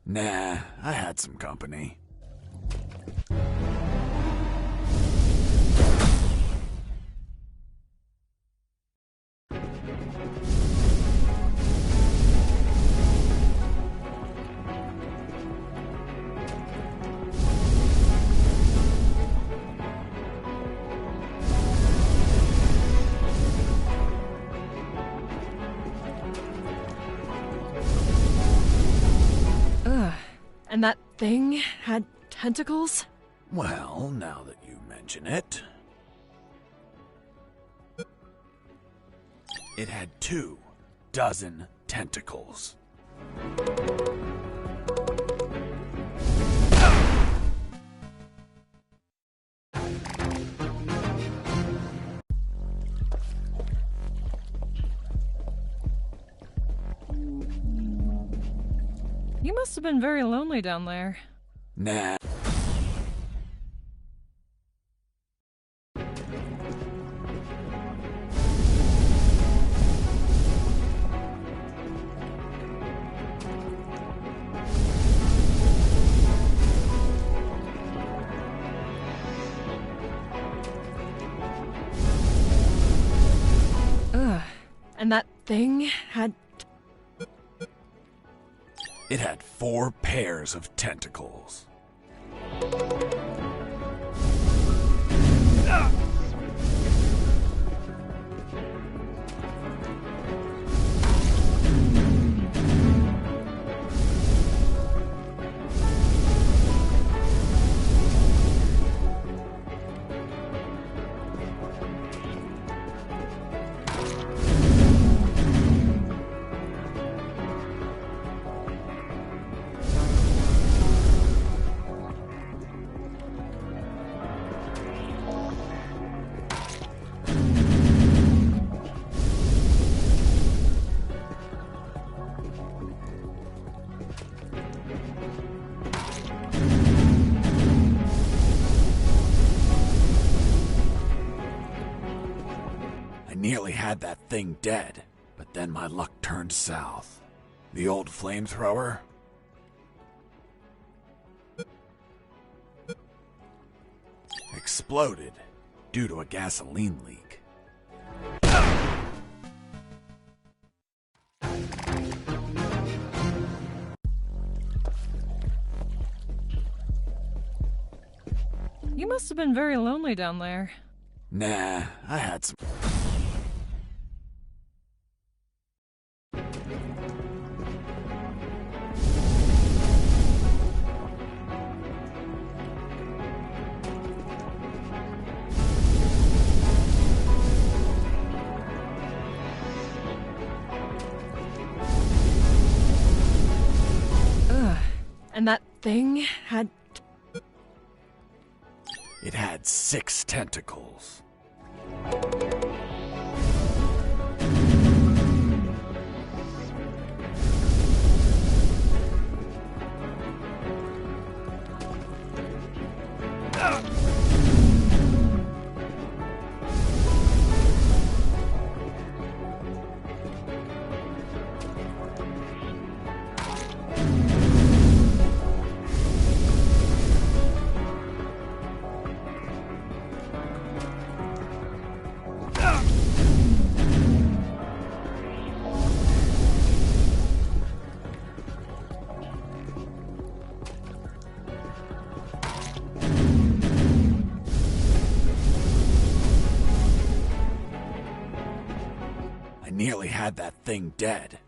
Nah, I had some company. And that thing had tentacles? Well, now that you mention it... It had 24 tentacles. You must have been very lonely down there. Nah. And that thing had... It had 4 pairs of tentacles. Nearly had that thing dead, but then my luck turned south. The old flamethrower exploded due to a gasoline leak. You must have been very lonely down there. Nah, I had some... And that thing had... It had 6 tentacles. Nearly had that thing dead.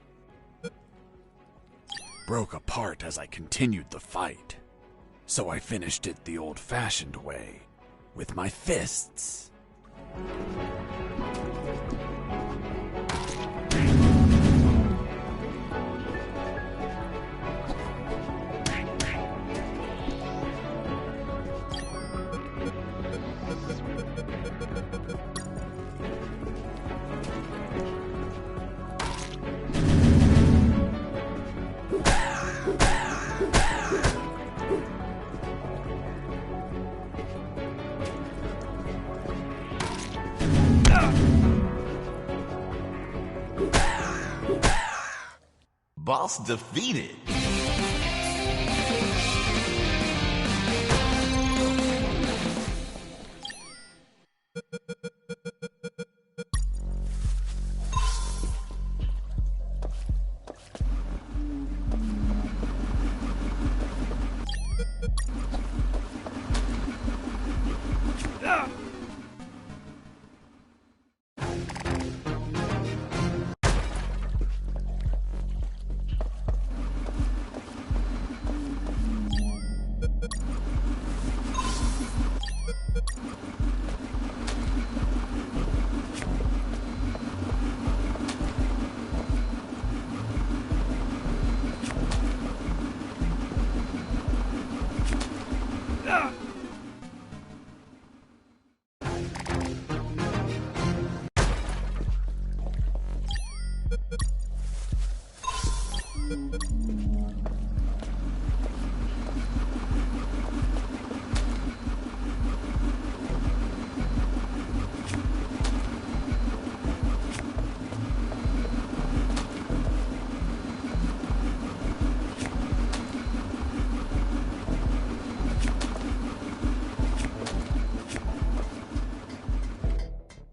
Broke apart as I continued the fight. So I finished it the old-fashioned way, with my fists. Boss defeated.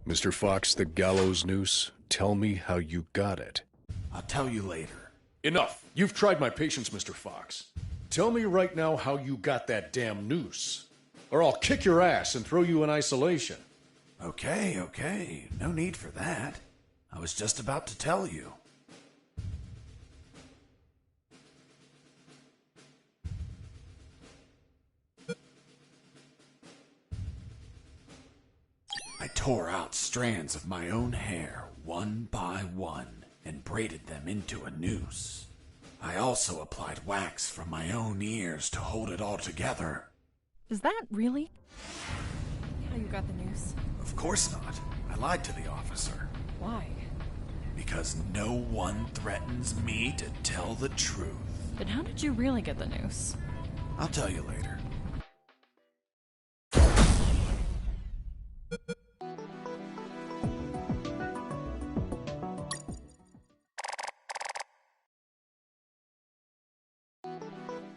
Mr. Fox, the gallows noose, tell me how you got it. I'll tell you later. Enough. You've tried my patience, Mr. Fox. Tell me right now how you got that damn noose, or I'll kick your ass and throw you in isolation. Okay. No need for that. I was just about to tell you. I tore out strands of my own hair, one by one, and braided them into a noose. I also applied wax from my own ears to hold it all together. Is that really how you got the noose? Of course not. I lied to the officer. Why? Because no one threatens me to tell the truth. Then how did you really get the noose? I'll tell you later.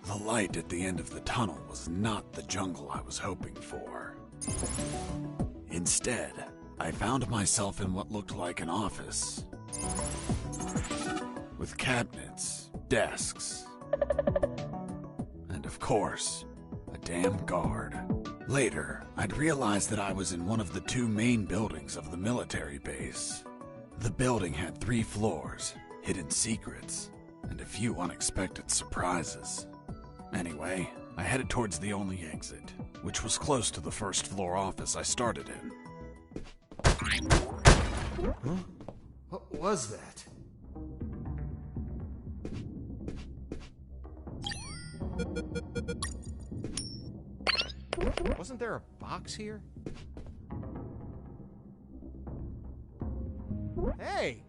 The light at the end of the tunnel was not the jungle I was hoping for. Instead, I found myself in what looked like an office. With cabinets, desks, and of course, a damn guard. Later, I'd realized that I was in one of the two main buildings of the military base. The building had 3 floors, hidden secrets, and a few unexpected surprises. Anyway, I headed towards the only exit, which was close to the first floor office I started in. Huh? What was that? Wasn't there a box here? Hey!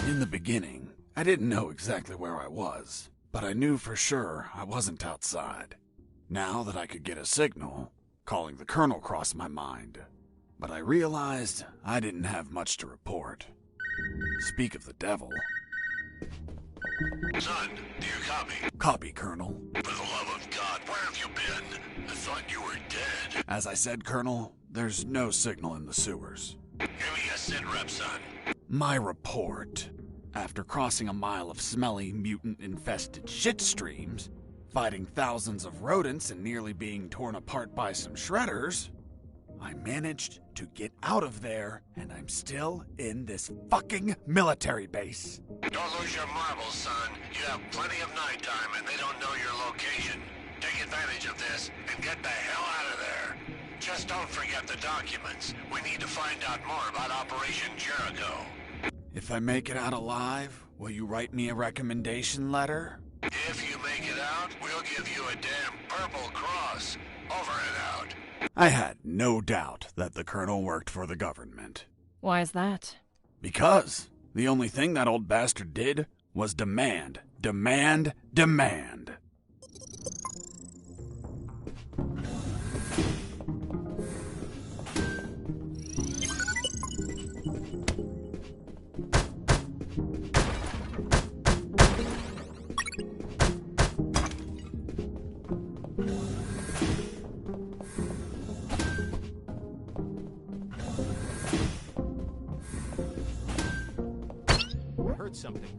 In the beginning, I didn't know exactly where I was, but I knew for sure I wasn't outside. Now that I could get a signal, calling the colonel crossed my mind, but I realized I didn't have much to report. Speak of the devil. Son, do you copy? Copy, Colonel. For the love of God, where have you been? I thought you were dead. As I said, Colonel, there's no signal in the sewers. Give me a sit rep, son. My report. After crossing a mile of smelly, mutant-infested shit streams, fighting thousands of rodents and nearly being torn apart by some shredders, I managed to get out of there, and I'm still in this fucking military base. Don't lose your marbles, son. You have plenty of nighttime and they don't know your location. Take advantage of this and get the hell out of there. Just don't forget the documents. We need to find out more about Operation Jericho. If I make it out alive, will you write me a recommendation letter? If you make it out, we'll give you a damn purple cross. Over and out. I had no doubt that the Colonel worked for the government. Why is that? Because the only thing that old bastard did was demand, demand, demand. I heard something.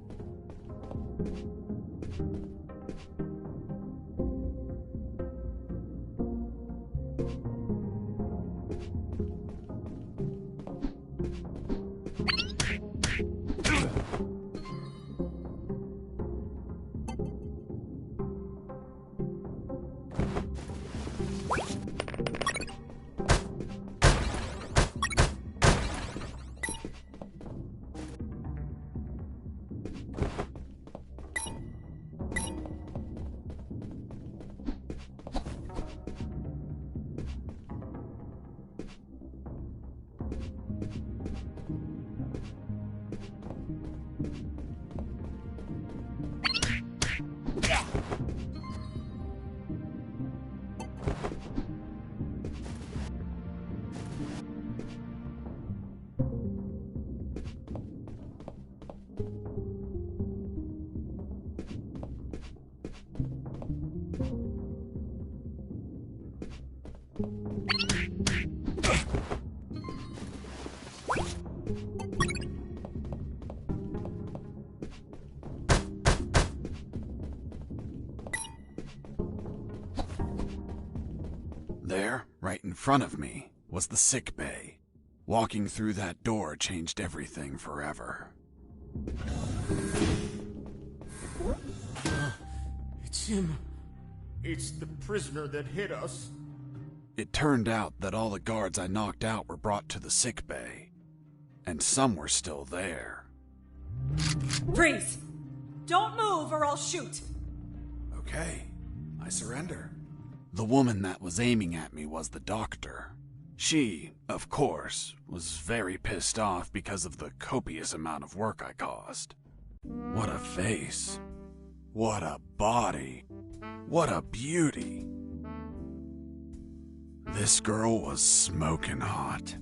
There, right in front of me, was the sick bay. Walking through that door changed everything forever. It's him. It's the prisoner that hit us. It turned out that all the guards I knocked out were brought to the sick bay, and some were still there. Freeze! Don't move or I'll shoot! Okay, I surrender. The woman that was aiming at me was the doctor. She, of course, was very pissed off because of the copious amount of work I caused. What a face. What a body. What a beauty. This girl was smoking hot,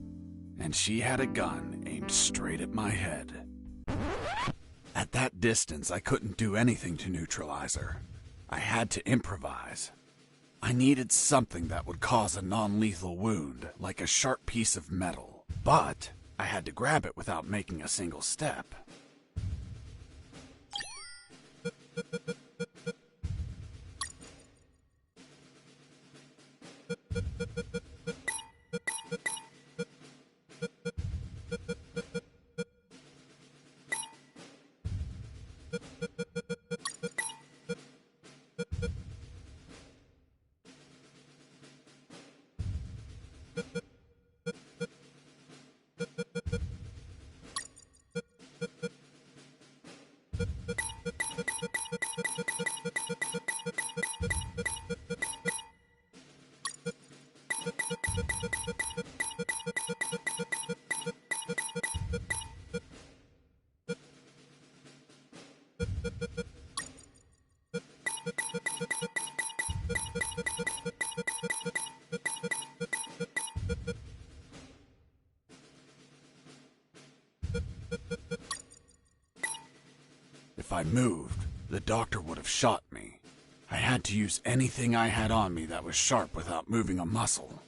and she had a gun aimed straight at my head. At that distance, I couldn't do anything to neutralize her. I had to improvise. I needed something that would cause a non-lethal wound, like a sharp piece of metal. But I had to grab it without making a single step. If I moved, the doctor would have shot me. I had to use anything I had on me that was sharp without moving a muscle.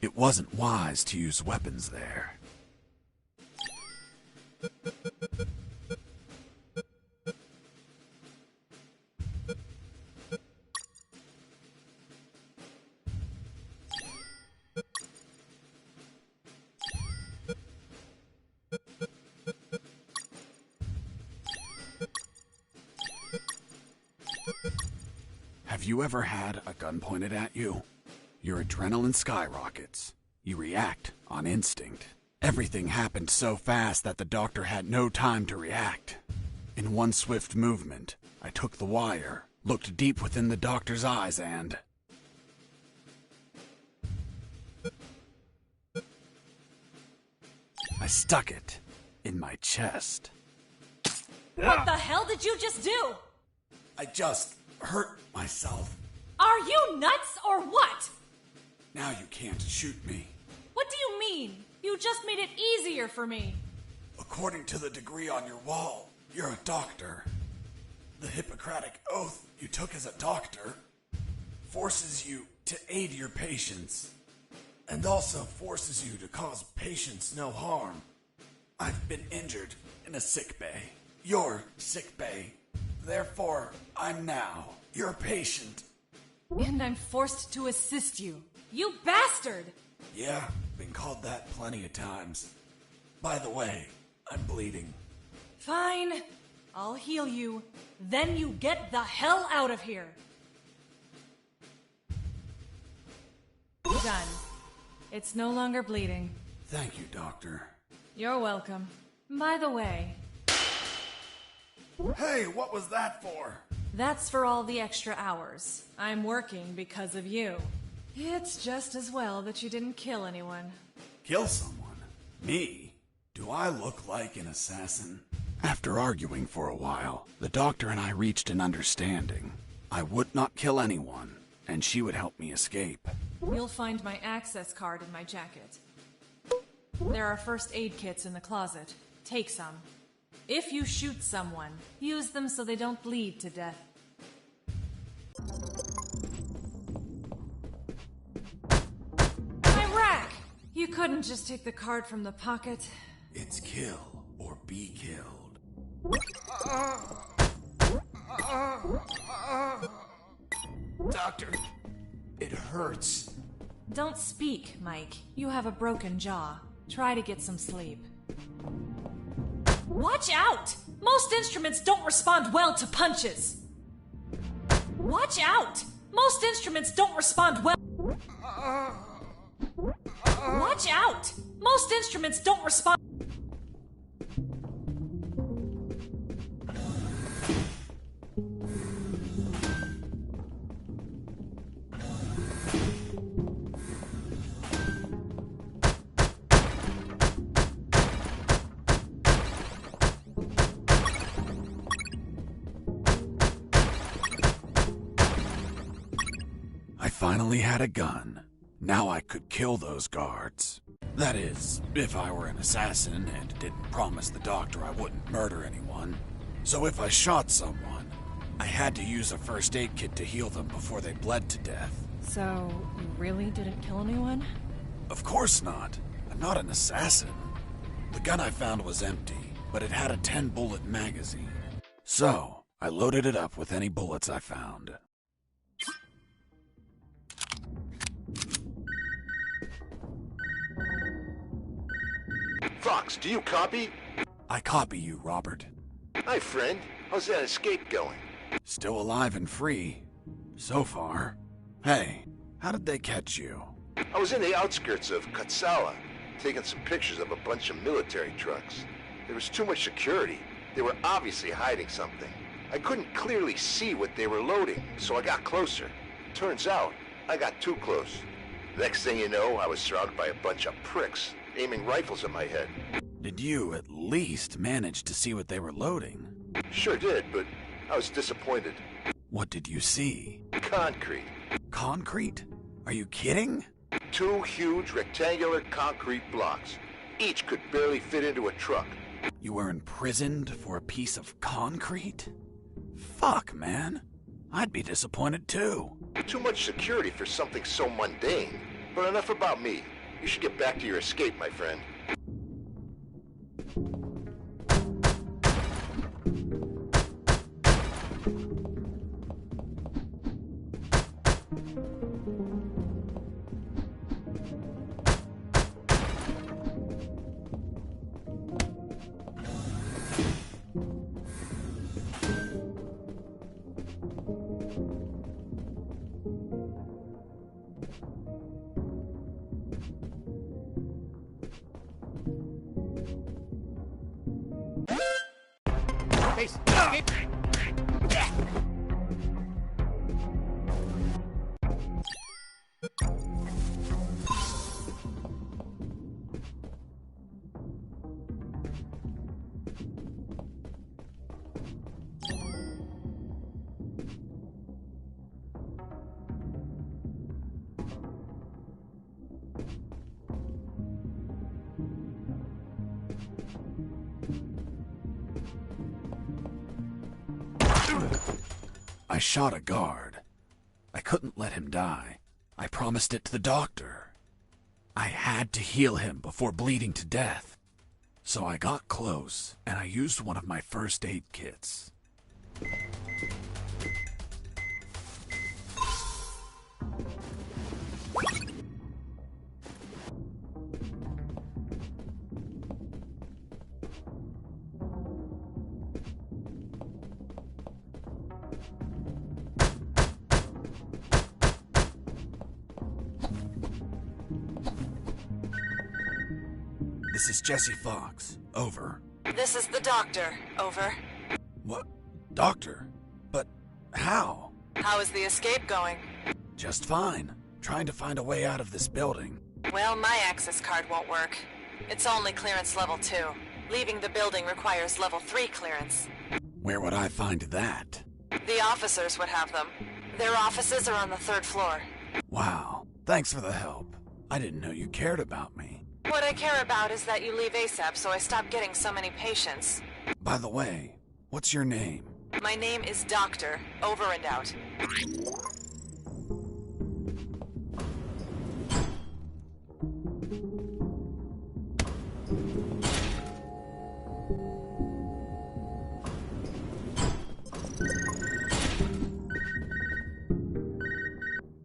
It wasn't wise to use weapons there. Have you ever had a gun pointed at you? Your adrenaline skyrockets. You react on instinct. Everything happened so fast that the doctor had no time to react. In one swift movement, I took the wire, looked deep within the doctor's eyes, and... I stuck it in my chest. What the hell did you just do? I just hurt myself. Are you nuts or what? Now you can't shoot me. What do you mean? You just made it easier for me. According to the degree on your wall, you're a doctor. The Hippocratic oath you took as a doctor forces you to aid your patients, and also forces you to cause patients no harm. I've been injured in a sick bay. Your sick bay. Therefore, I'm now your patient. And I'm forced to assist you. You bastard! Yeah, been called that plenty of times. By the way, I'm bleeding. Fine. I'll heal you. Then you get the hell out of here. Done. It's no longer bleeding. Thank you, Doctor. You're welcome. By the way... Hey, what was that for? That's for all the extra hours. I'm working because of you. It's just as well that you didn't kill anyone. Kill someone? Me? Do I look like an assassin? After arguing for a while, the doctor and I reached an understanding. I would not kill anyone, and she would help me escape. You'll find my access card in my jacket. There are first aid kits in the closet. Take some. If you shoot someone, use them so they don't bleed to death. My rack! You couldn't just take the card from the pocket. It's kill or be killed. Doctor, it hurts. Don't speak, Mike. You have a broken jaw. Try to get some sleep. Watch out! Most instruments don't respond well to punches. Watch out! Most instruments don't respond well. Watch out! Most instruments don't respond. I finally had a gun. Now I could kill those guards. That is, if I were an assassin and didn't promise the doctor I wouldn't murder anyone. So if I shot someone, I had to use a first aid kit to heal them before they bled to death. So, you really didn't kill anyone? Of course not. I'm not an assassin. The gun I found was empty, but it had a 10-bullet magazine. So, I loaded it up with any bullets I found. Fox, do you copy? I copy you, Robert. Hi, friend. How's that escape going? Still alive and free. So far. Hey, how did they catch you? I was in the outskirts of Katsala, taking some pictures of a bunch of military trucks. There was too much security. They were obviously hiding something. I couldn't clearly see what they were loading, so I got closer. Turns out, I got too close. Next thing you know, I was surrounded by a bunch of pricks, aiming rifles at my head. Did you at least manage to see what they were loading? Sure did, but I was disappointed. What did you see? Concrete. Concrete? Are you kidding? 2 huge rectangular concrete blocks. Each could barely fit into a truck. You were imprisoned for a piece of concrete? Fuck, man. I'd be disappointed too. Too much security for something so mundane. But enough about me. You should get back to your escape, my friend. Base, escape! I shot a guard. I couldn't let him die. I promised it to the doctor. I had to heal him before bleeding to death. So I got close, and I used one of my first aid kits. This is Jesse Fox. Over. This is the doctor. Over. What? Doctor? But how? How is the escape going? Just fine. Trying to find a way out of this building. Well, my access card won't work. It's only clearance level 2. Leaving the building requires level 3 clearance. Where would I find that? The officers would have them. Their offices are on the 3rd floor. Wow. Thanks for the help. I didn't know you cared about me. What I care about is that you leave ASAP so I stop getting so many patients. By the way, what's your name? My name is Doctor. Over and out.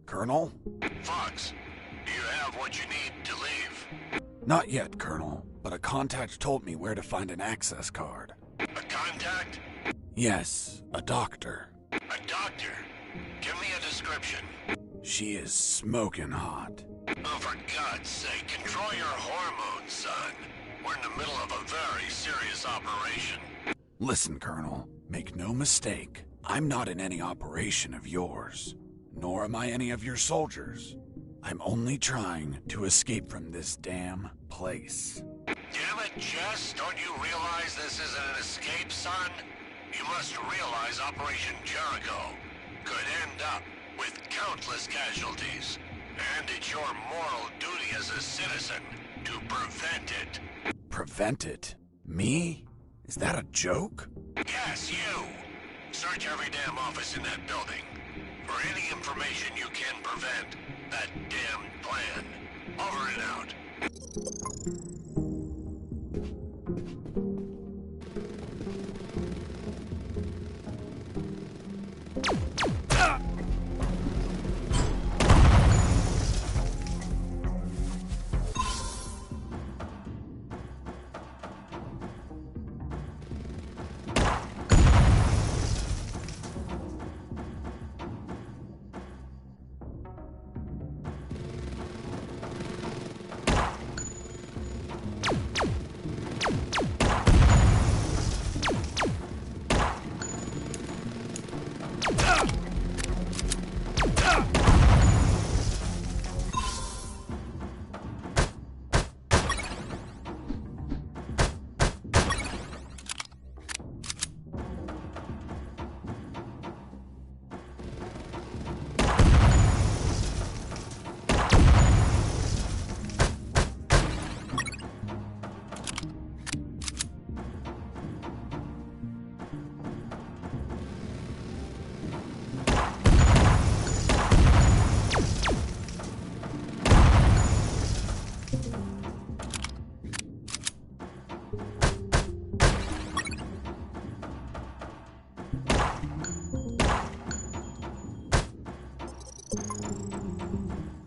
Colonel? Fox, do you have what you need to leave? Not yet, Colonel, but a contact told me where to find an access card. A contact? Yes, a doctor. A doctor? Give me a description. She is smoking hot. Oh, for God's sake, control your hormones, son. We're in the middle of a very serious operation. Listen, Colonel, make no mistake. I'm not in any operation of yours, nor am I any of your soldiers. I'm only trying to escape from this damn place. Damn it, Jess, don't you realize this isn't an escape, son? You must realize Operation Jericho could end up with countless casualties. And it's your moral duty as a citizen to prevent it. Prevent it? Me? Is that a joke? Yes, you! Search every damn office in that building for any information you can prevent that damned plan. Over and out.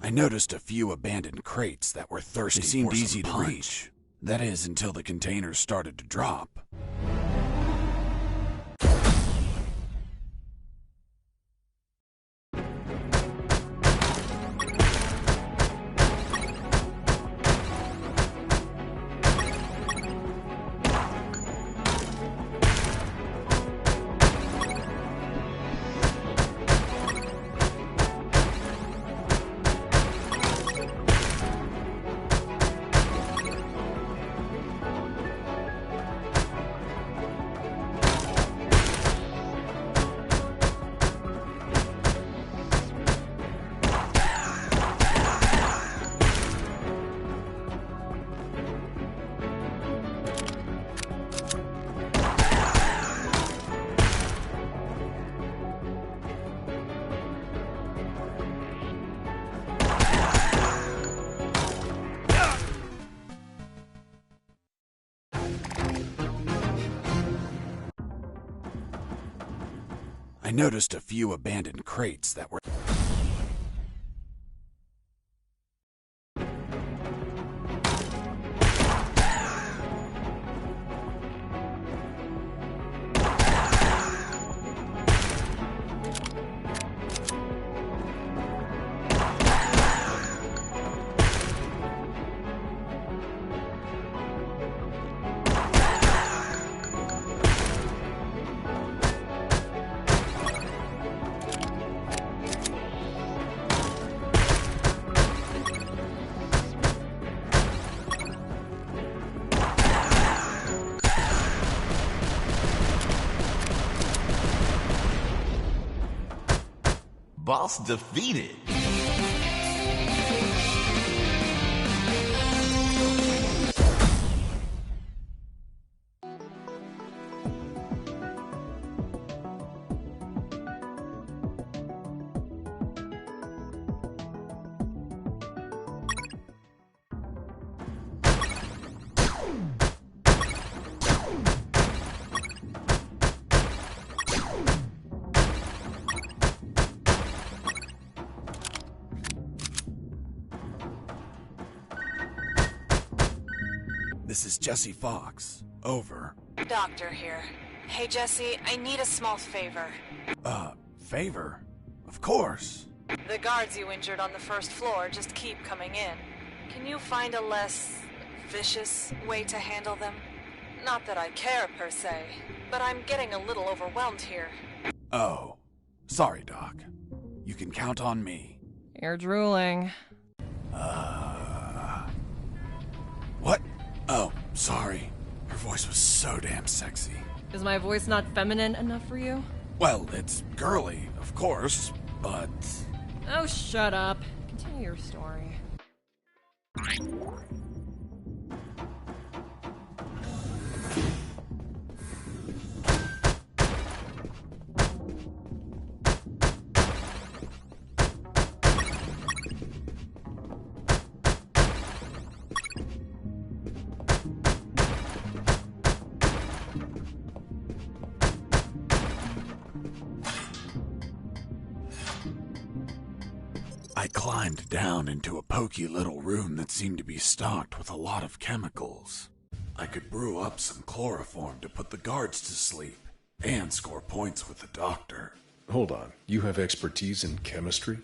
I noticed a few abandoned crates that were thirsty. They seemed easy to reach. That is, until the containers started to drop. I noticed a few abandoned crates that were... Boss defeated. This is Jesse Fox. Over. Doctor here. Hey, Jesse, I need a small favor. Favor? Of course. The guards you injured on the first floor just keep coming in. Can you find a less vicious way to handle them? Not that I care, per se, but I'm getting a little overwhelmed here. Oh. Sorry, Doc. You can count on me. You're drooling. What? Oh, sorry. Her voice was so damn sexy. Is my voice not feminine enough for you? Well, it's girly, of course, but... Oh, shut up. Continue your story. I climbed down into a poky little room that seemed to be stocked with a lot of chemicals. I could brew up some chloroform to put the guards to sleep and score points with the doctor. Hold on. You have expertise in chemistry?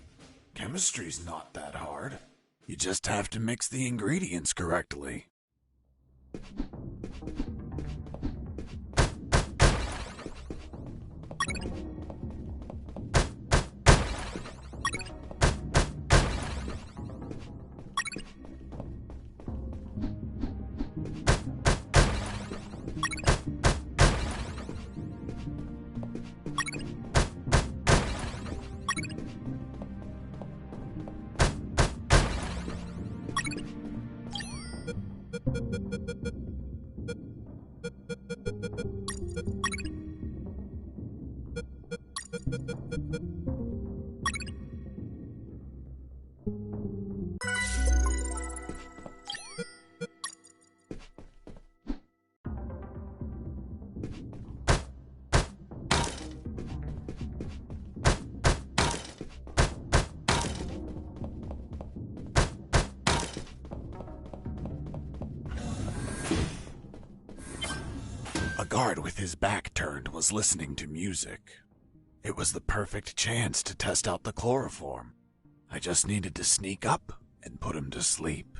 Chemistry's not that hard. You just have to mix the ingredients correctly. A guard with his back turned was listening to music. It was the perfect chance to test out the chloroform. I just needed to sneak up and put him to sleep.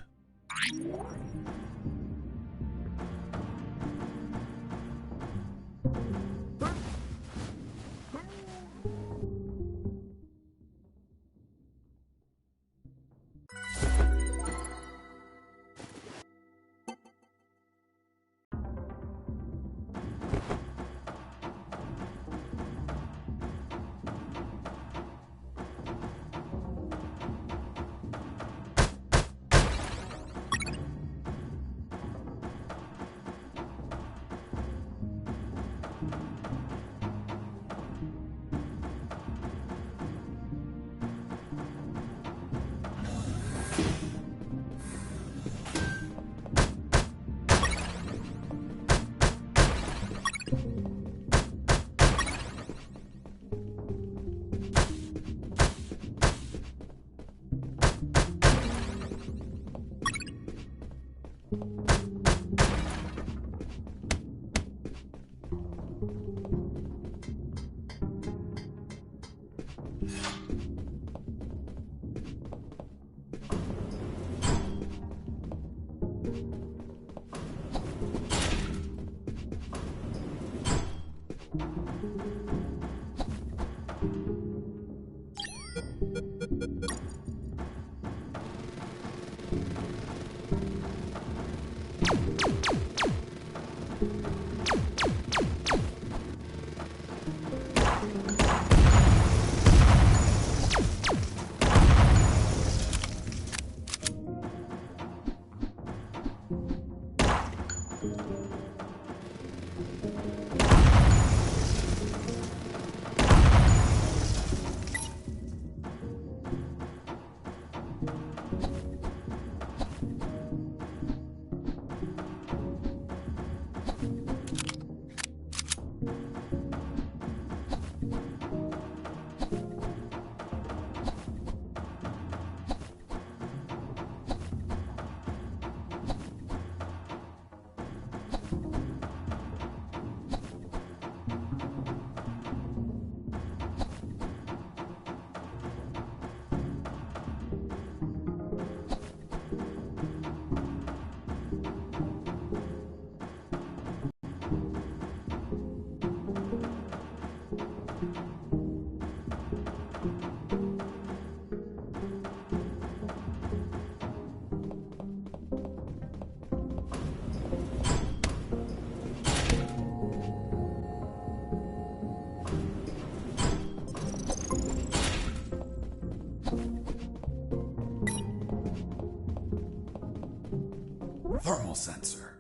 Thermal sensor.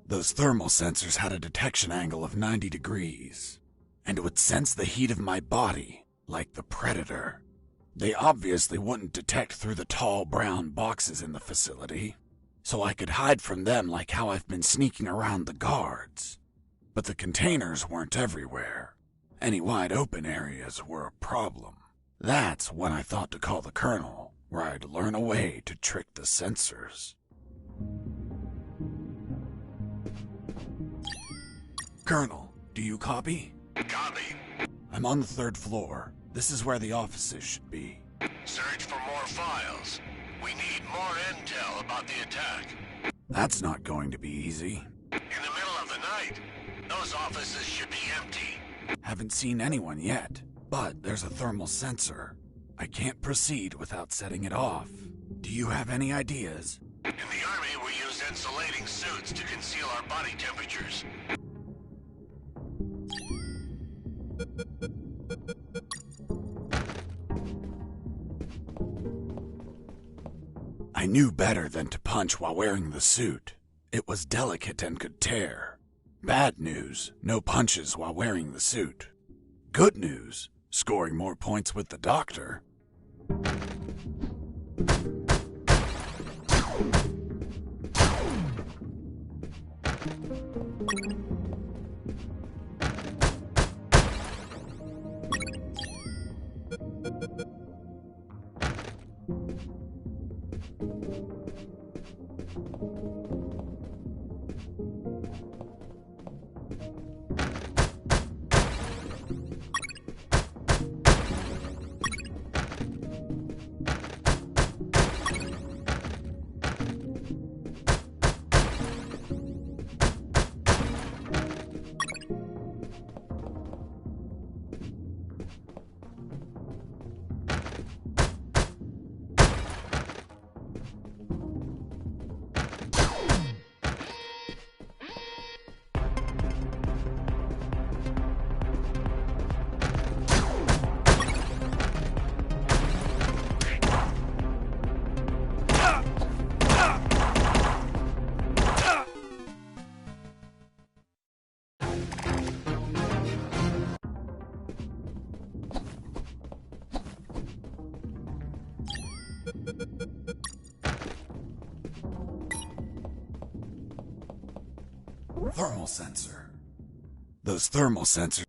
Those thermal sensors had a detection angle of 90 degrees, and would sense the heat of my body like the Predator. They obviously wouldn't detect through the tall brown boxes in the facility, so I could hide from them like how I've been sneaking around the guards. But the containers weren't everywhere. Any wide open areas were a problem. That's when I thought to call the Colonel, where I'd learn a way to trick the sensors. Colonel, do you copy? Copy. I'm on the 3rd floor. This is where the offices should be. Search for more files. We need more intel about the attack. That's not going to be easy. In the middle of the night, those offices should be empty. Haven't seen anyone yet, but there's a thermal sensor. I can't proceed without setting it off. Do you have any ideas? In the Army, we use insulating suits to conceal our body temperatures. I knew better than to punch while wearing the suit. It was delicate and could tear. Bad news, no punches while wearing the suit. Good news, scoring more points with the doctor. Thermal sensor. Those thermal sensors.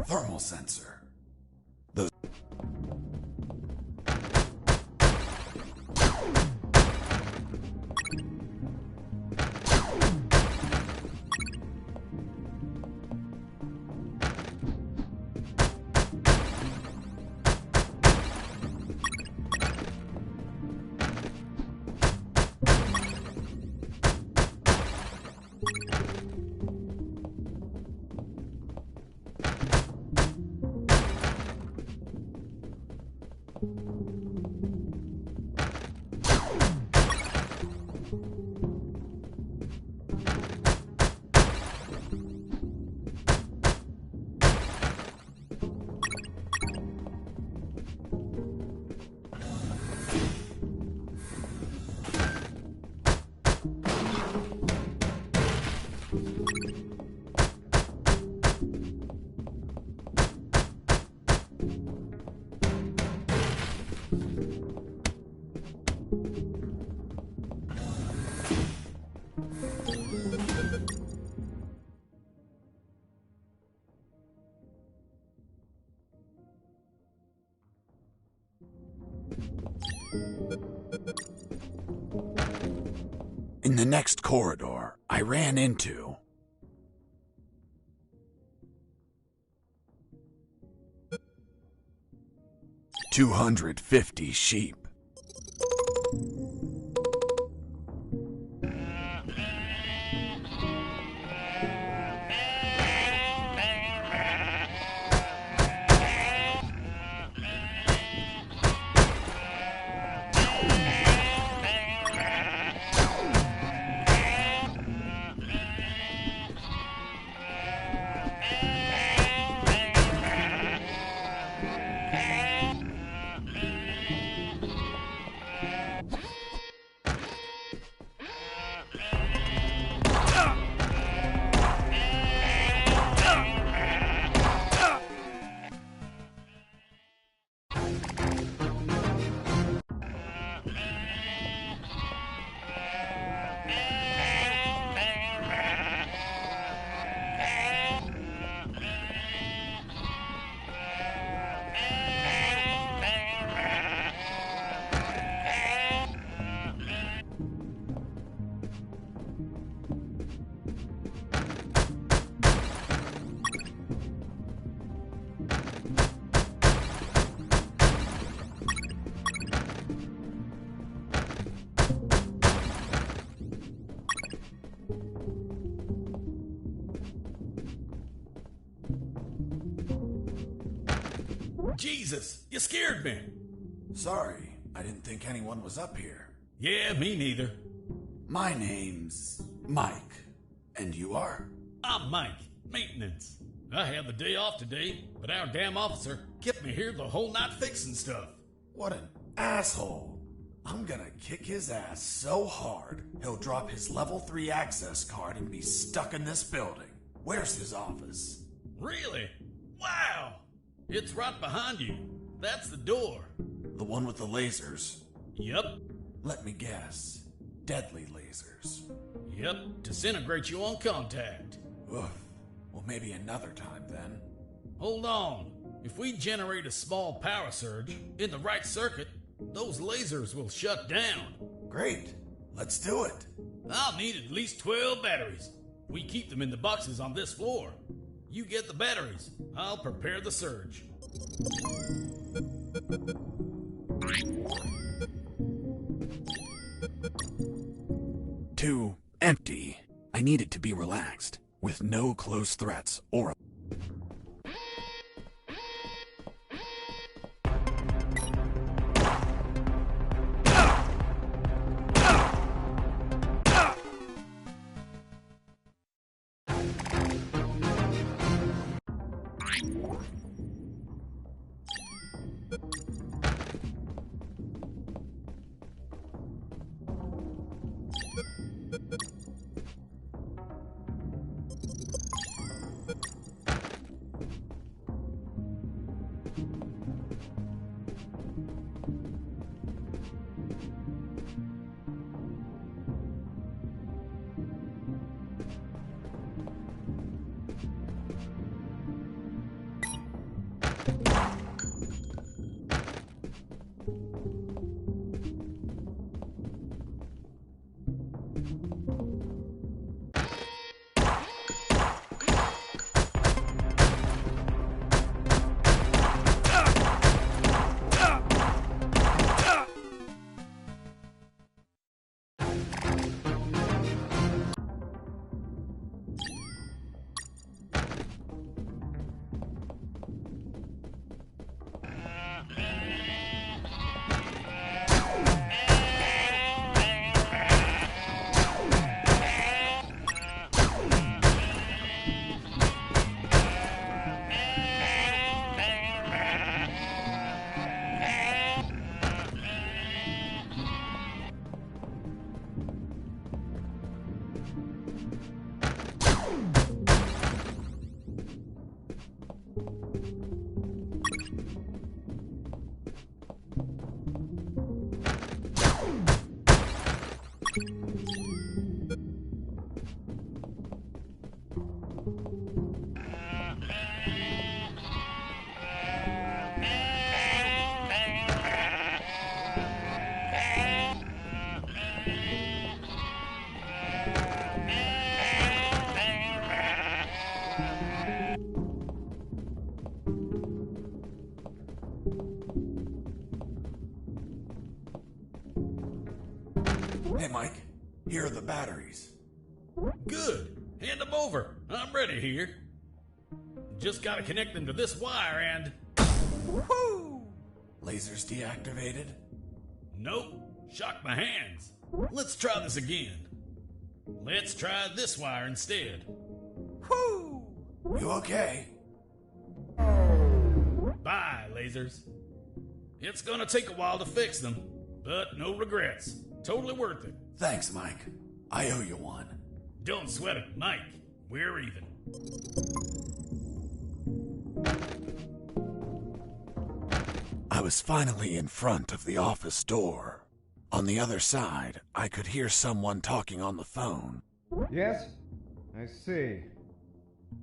Thermal sensor. Those... In the next corridor, I ran into... 250 sheep. Jesus, you scared me. Sorry, I didn't think anyone was up here. Yeah, me neither. My name's Mike. And you are? I'm Mike, maintenance. I had the day off today, but our damn officer kept me here the whole night fixing stuff. What an asshole. I'm gonna kick his ass so hard, he'll drop his level 3 access card and be stuck in this building. Where's his office? Really? Wow! It's right behind you. That's the door. The one with the lasers? Yep. Let me guess. Deadly lasers. Yep, disintegrate you on contact. Oof. Well, maybe another time then. Hold on. If we generate a small power surge in the right circuit, those lasers will shut down. Great. Let's do it. I'll need at least 12 batteries. We keep them in the boxes on this floor. You get the batteries. I'll prepare the surge. Too empty. I need it to be relaxed, with no close threats or... Hey, Mike. Here are the batteries. Good. Hand them over. I'm ready here. Just gotta connect them to this wire and... Woohoo! Lasers deactivated? Nope. Shocked my hands. Let's try this again. Let's try this wire instead. Whoo! You okay? Bye, lasers. It's gonna take a while to fix them, but no regrets. Totally worth it. Thanks, Mike. I owe you one. Don't sweat it, Mike. We're even. I was finally in front of the office door. On the other side, I could hear someone talking on the phone. Yes? I see.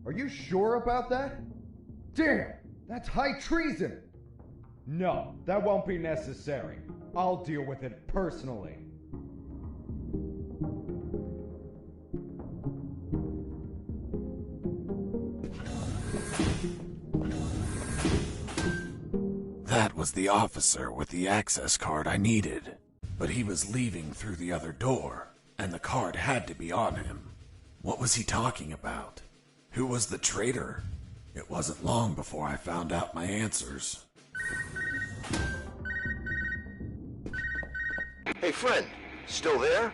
Are you sure about that? Damn! That's high treason! No, that won't be necessary. I'll deal with it personally. That was the officer with the access card I needed. But he was leaving through the other door, and the card had to be on him. What was he talking about? Who was the traitor? It wasn't long before I found out my answers. Hey, friend. Still there?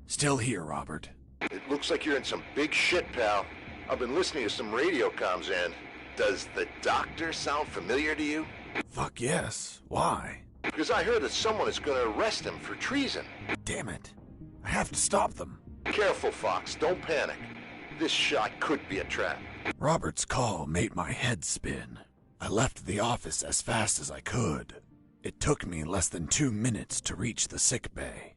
Still here, Robert. It looks like you're in some big shit, pal. I've been listening to some radio comms and... Does the doctor sound familiar to you? Fuck yes. Why? Because I heard that someone is going to arrest him for treason. Damn it. I have to stop them. Careful, Fox. Don't panic. This shot could be a trap. Robert's call made my head spin. I left the office as fast as I could. It took me less than 2 minutes to reach the sick bay.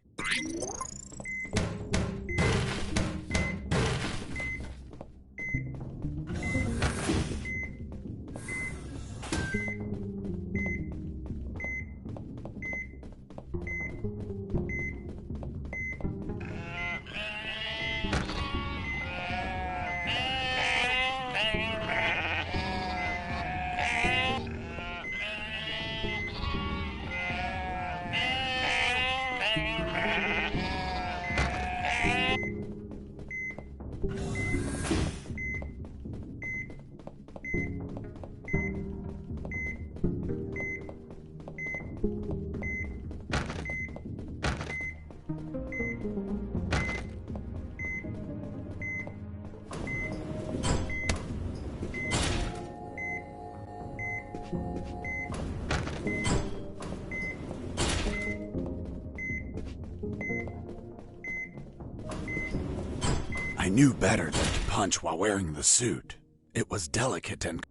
I knew better than to punch while wearing the suit. It was delicate and...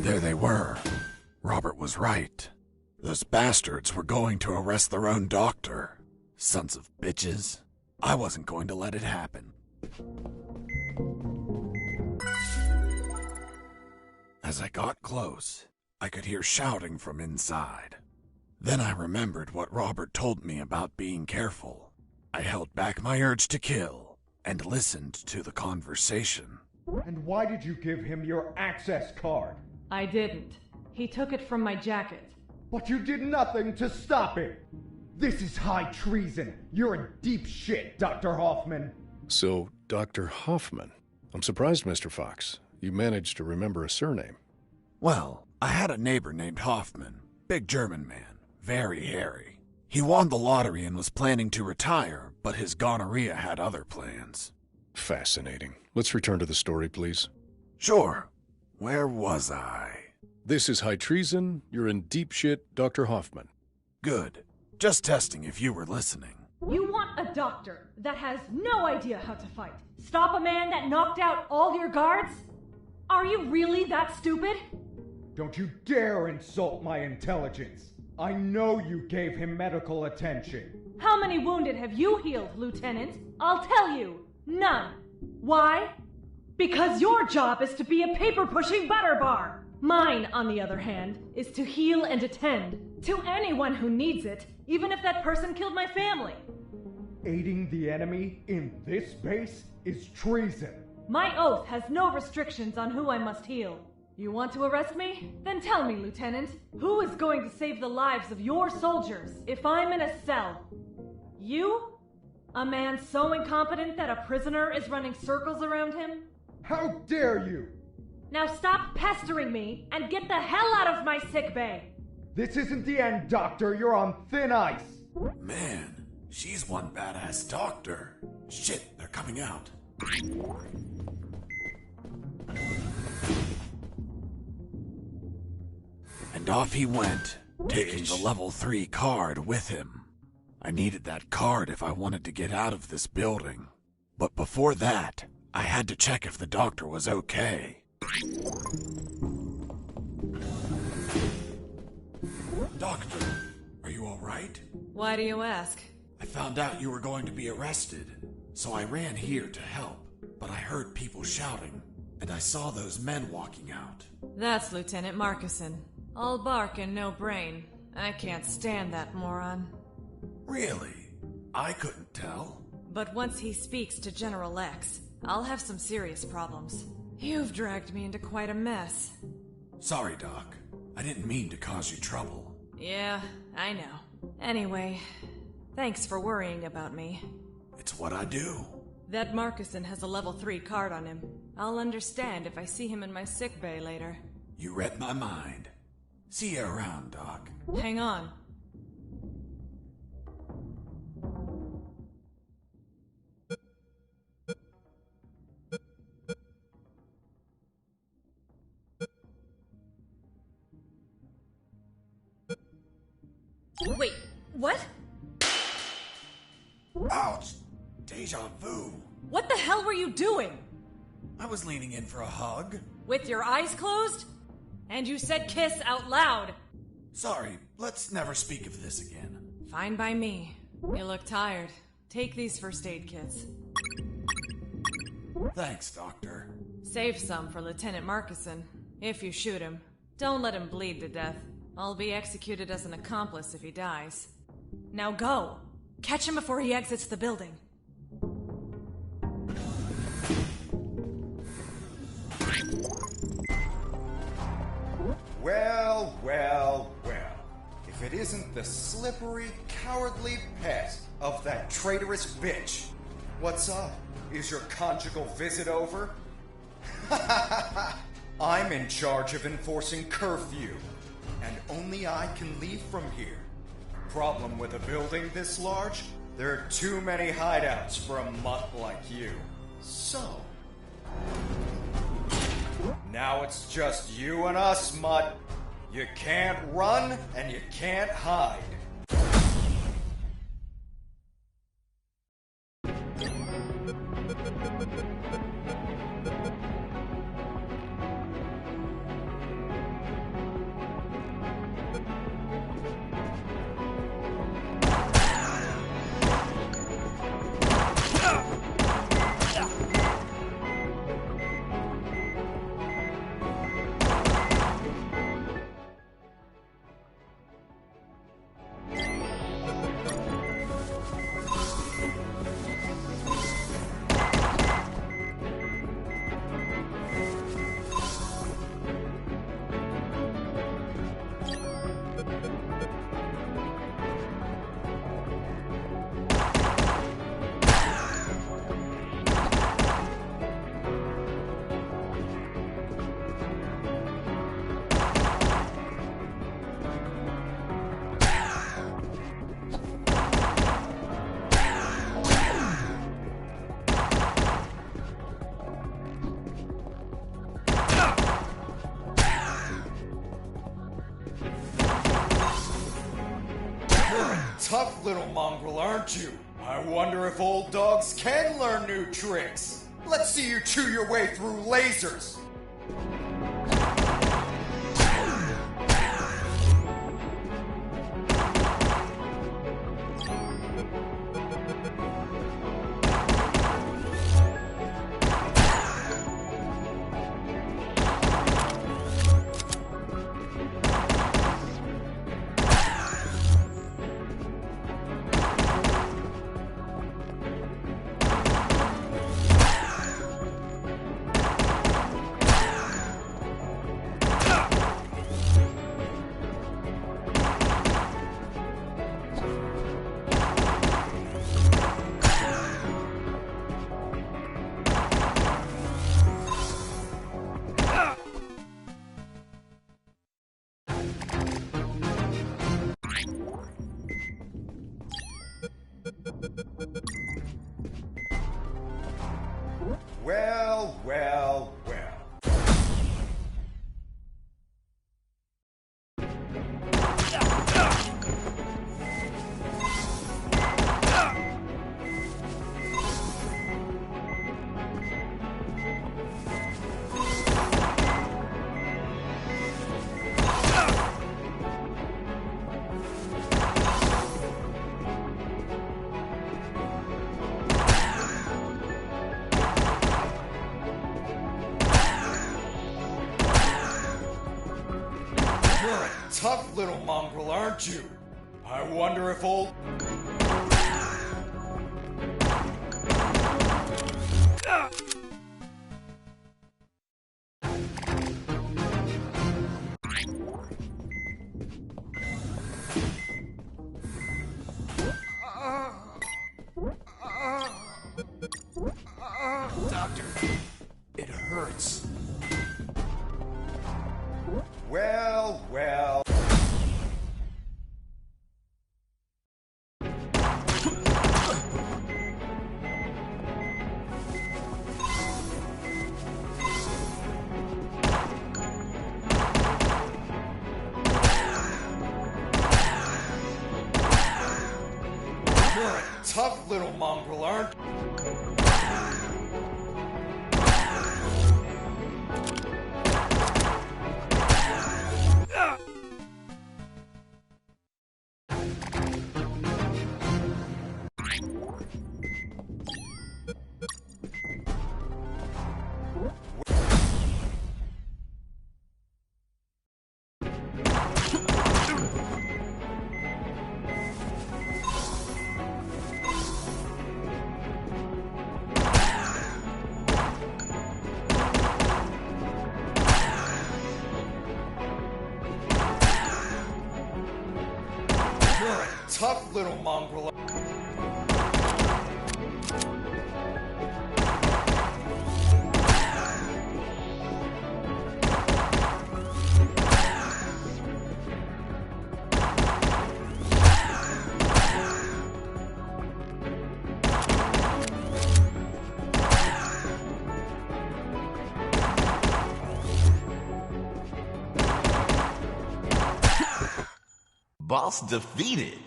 There they were. Robert was right. Those bastards were going to arrest their own doctor. Sons of bitches. I wasn't going to let it happen. As I got close, I could hear shouting from inside. Then I remembered what Robert told me about being careful. I held back my urge to kill and listened to the conversation. And why did you give him your access card? I didn't. He took it from my jacket. But you did nothing to stop it! This is high treason! You're in deep shit, Dr. Hoffman! So, Dr. Hoffman. I'm surprised, Mr. Fox. You managed to remember a surname. Well, I had a neighbor named Hoffman. Big German man. Very hairy. He won the lottery and was planning to retire, but his gonorrhea had other plans. Fascinating. Let's return to the story, please. Sure. Where was I? This is high treason. You're in deep shit, Dr. Hoffman. Good. Just testing if you were listening. You want a doctor that has no idea how to fight. Stop a man that knocked out all your guards? Are you really that stupid? Don't you dare insult my intelligence. I know you gave him medical attention. How many wounded have you healed, Lieutenant? I'll tell you. None. Why? Because your job is to be a paper-pushing butterbar. Mine, on the other hand, is to heal and attend to anyone who needs it, even if that person killed my family. Aiding the enemy in this base is treason. My oath has no restrictions on who I must heal. You want to arrest me? Then tell me, Lieutenant, who is going to save the lives of your soldiers if I'm in a cell? You? A man so incompetent that a prisoner is running circles around him? How dare you! Now stop pestering me and get the hell out of my sickbay! This isn't the end, Doctor. You're on thin ice. Man, she's one badass doctor. Shit, they're coming out. And off he went, taking the level 3 card with him. I needed that card if I wanted to get out of this building. But before that, I had to check if the doctor was okay. Doctor, are you all right? Why do you ask? I found out you were going to be arrested, so I ran here to help. But I heard people shouting, and I saw those men walking out. That's Lieutenant Marcuson. All bark and no brain. I can't stand that moron. Really? I couldn't tell. But once he speaks to General X, I'll have some serious problems. You've dragged me into quite a mess. Sorry, Doc. I didn't mean to cause you trouble. Yeah, I know. Anyway, thanks for worrying about me. It's what I do. That Marcuson has a level 3 card on him. I'll understand if I see him in my sickbay later. You read my mind. See you around, Doc. Hang on. Wait, what? Ouch! Deja vu. What the hell were you doing? I was leaning in for a hug. With your eyes closed? And you said kiss out loud. Sorry, let's never speak of this again. Fine by me. You look tired. Take these first aid kits. Thanks, Doctor. Save some for Lieutenant Marcuson. If you shoot him, don't let him bleed to death. I'll be executed as an accomplice if he dies. Now go! Catch him before he exits the building. Well, well, well. If it isn't the slippery, cowardly pet of that traitorous bitch. What's up? Is your conjugal visit over? I'm in charge of enforcing curfew, and only I can leave from here. Problem with a building this large? There are too many hideouts for a mutt like you. So, now it's just you and us, mutt. You can't run and you can't hide. Tough little mongrel, aren't you? I wonder if old dogs can learn new tricks. Let's see you chew your way through lasers. Well, well, well. Tough little mongrel, aren't you? I wonder if old... Doctor, it hurts. Well, well. You're a tough little mongrel, aren't you? Tough little mongrel. Boss defeated.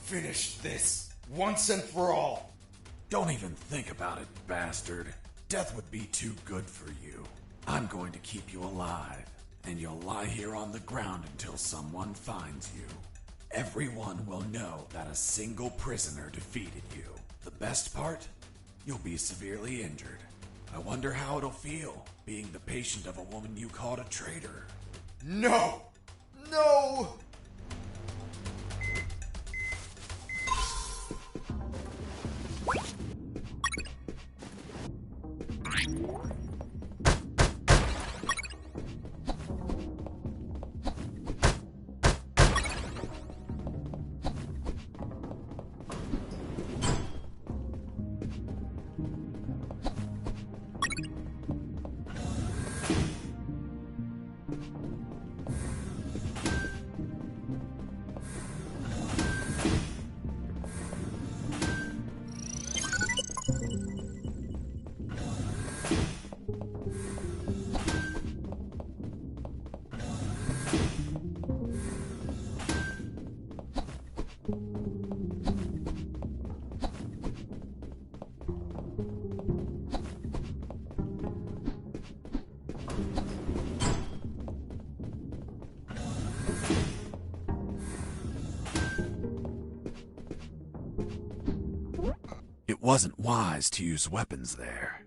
Finish this once and for all. Don't even think about it, bastard. Death would be too good for you. I'm going to keep you alive, and you'll lie here on the ground until someone finds you. Everyone will know that a single prisoner defeated you. The best part? You'll be severely injured. I wonder how it'll feel, being the patient of a woman you called a traitor. No! No! It wasn't wise to use weapons there.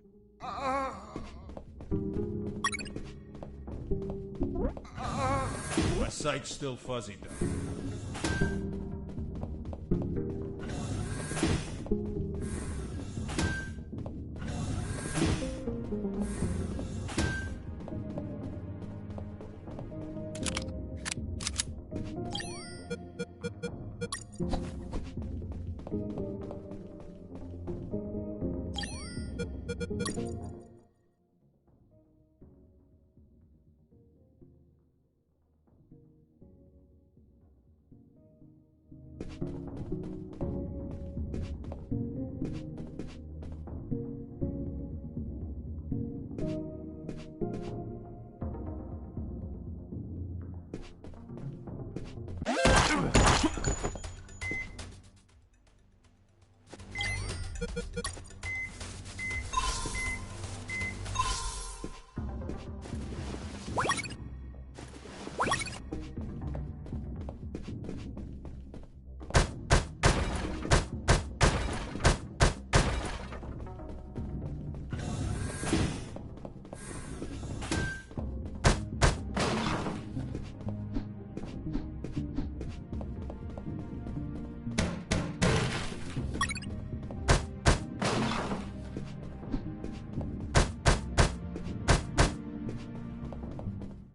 My sight's still fuzzy, though.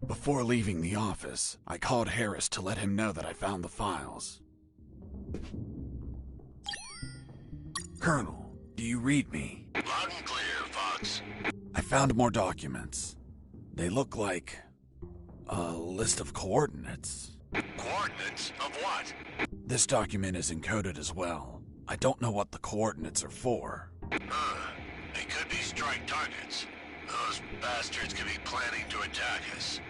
Before leaving the office, I called Harris to let him know that I found the files. Colonel, do you read me? Loud and clear, Fox. I found more documents. They look like a list of coordinates. Coordinates of what? This document is encoded as well. I don't know what the coordinates are for. They could be strike targets. Those bastards could be planning to attack us.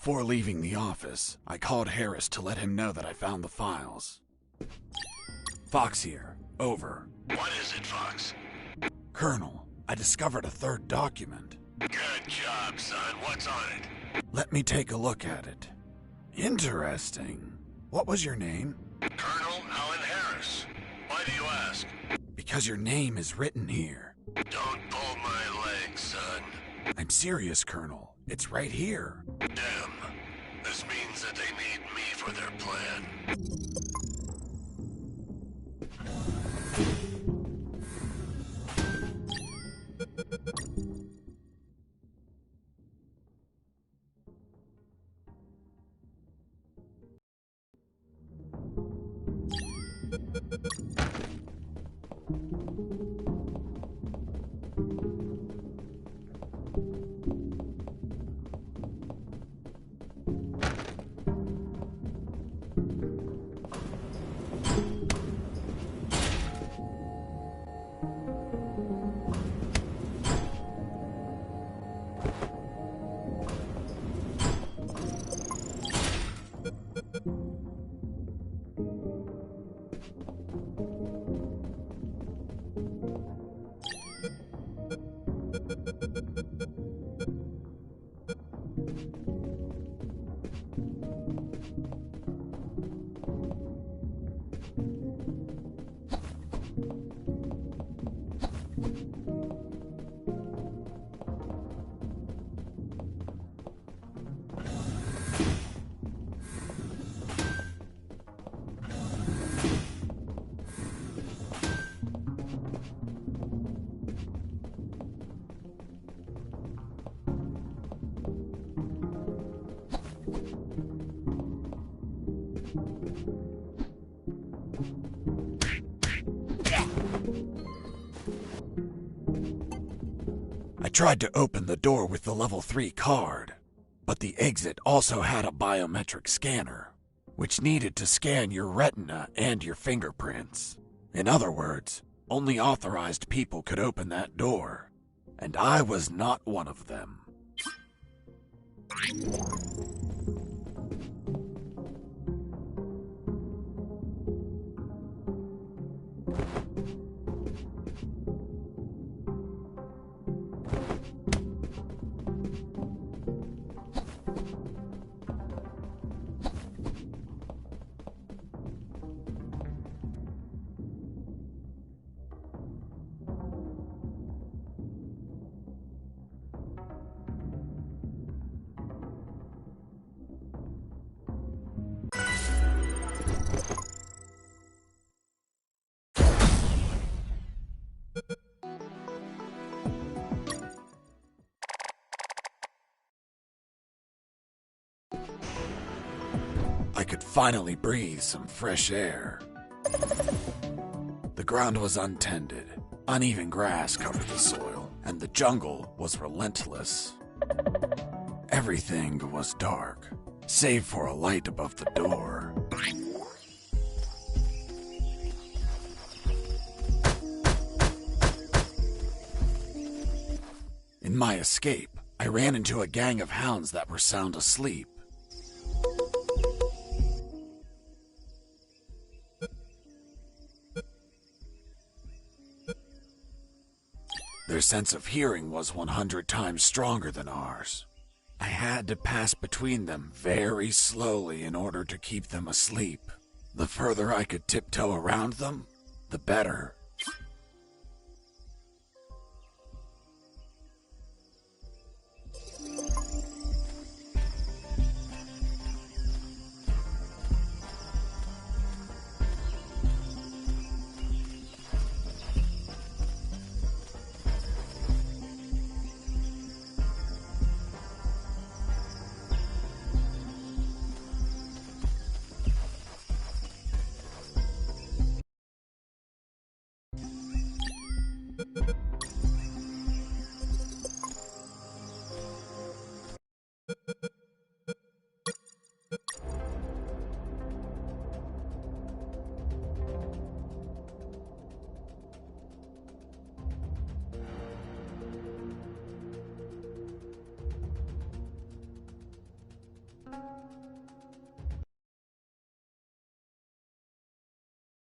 Before leaving the office, I called Harris to let him know that I found the files. Fox here. Over. What is it, Fox? Colonel, I discovered a third document. Good job, son. What's on it? Let me take a look at it. Interesting. What was your name? Colonel Alan Harris. Why do you ask? Because your name is written here. Don't pull my leg, son. I'm serious, Colonel. It's right here. Damn. This means that they need me for their plan. I tried to open the door with the level 3 card, but the exit also had a biometric scanner, which needed to scan your retina and your fingerprints. In other words, only authorized people could open that door, and I was not one of them. I could finally breathe some fresh air. The ground was untended, uneven grass covered the soil, and the jungle was relentless. Everything was dark, save for a light above the door. In my escape, I ran into a gang of hounds that were sound asleep. Their sense of hearing was 100 times stronger than ours. I had to pass between them very slowly in order to keep them asleep. The further I could tiptoe around them, the better.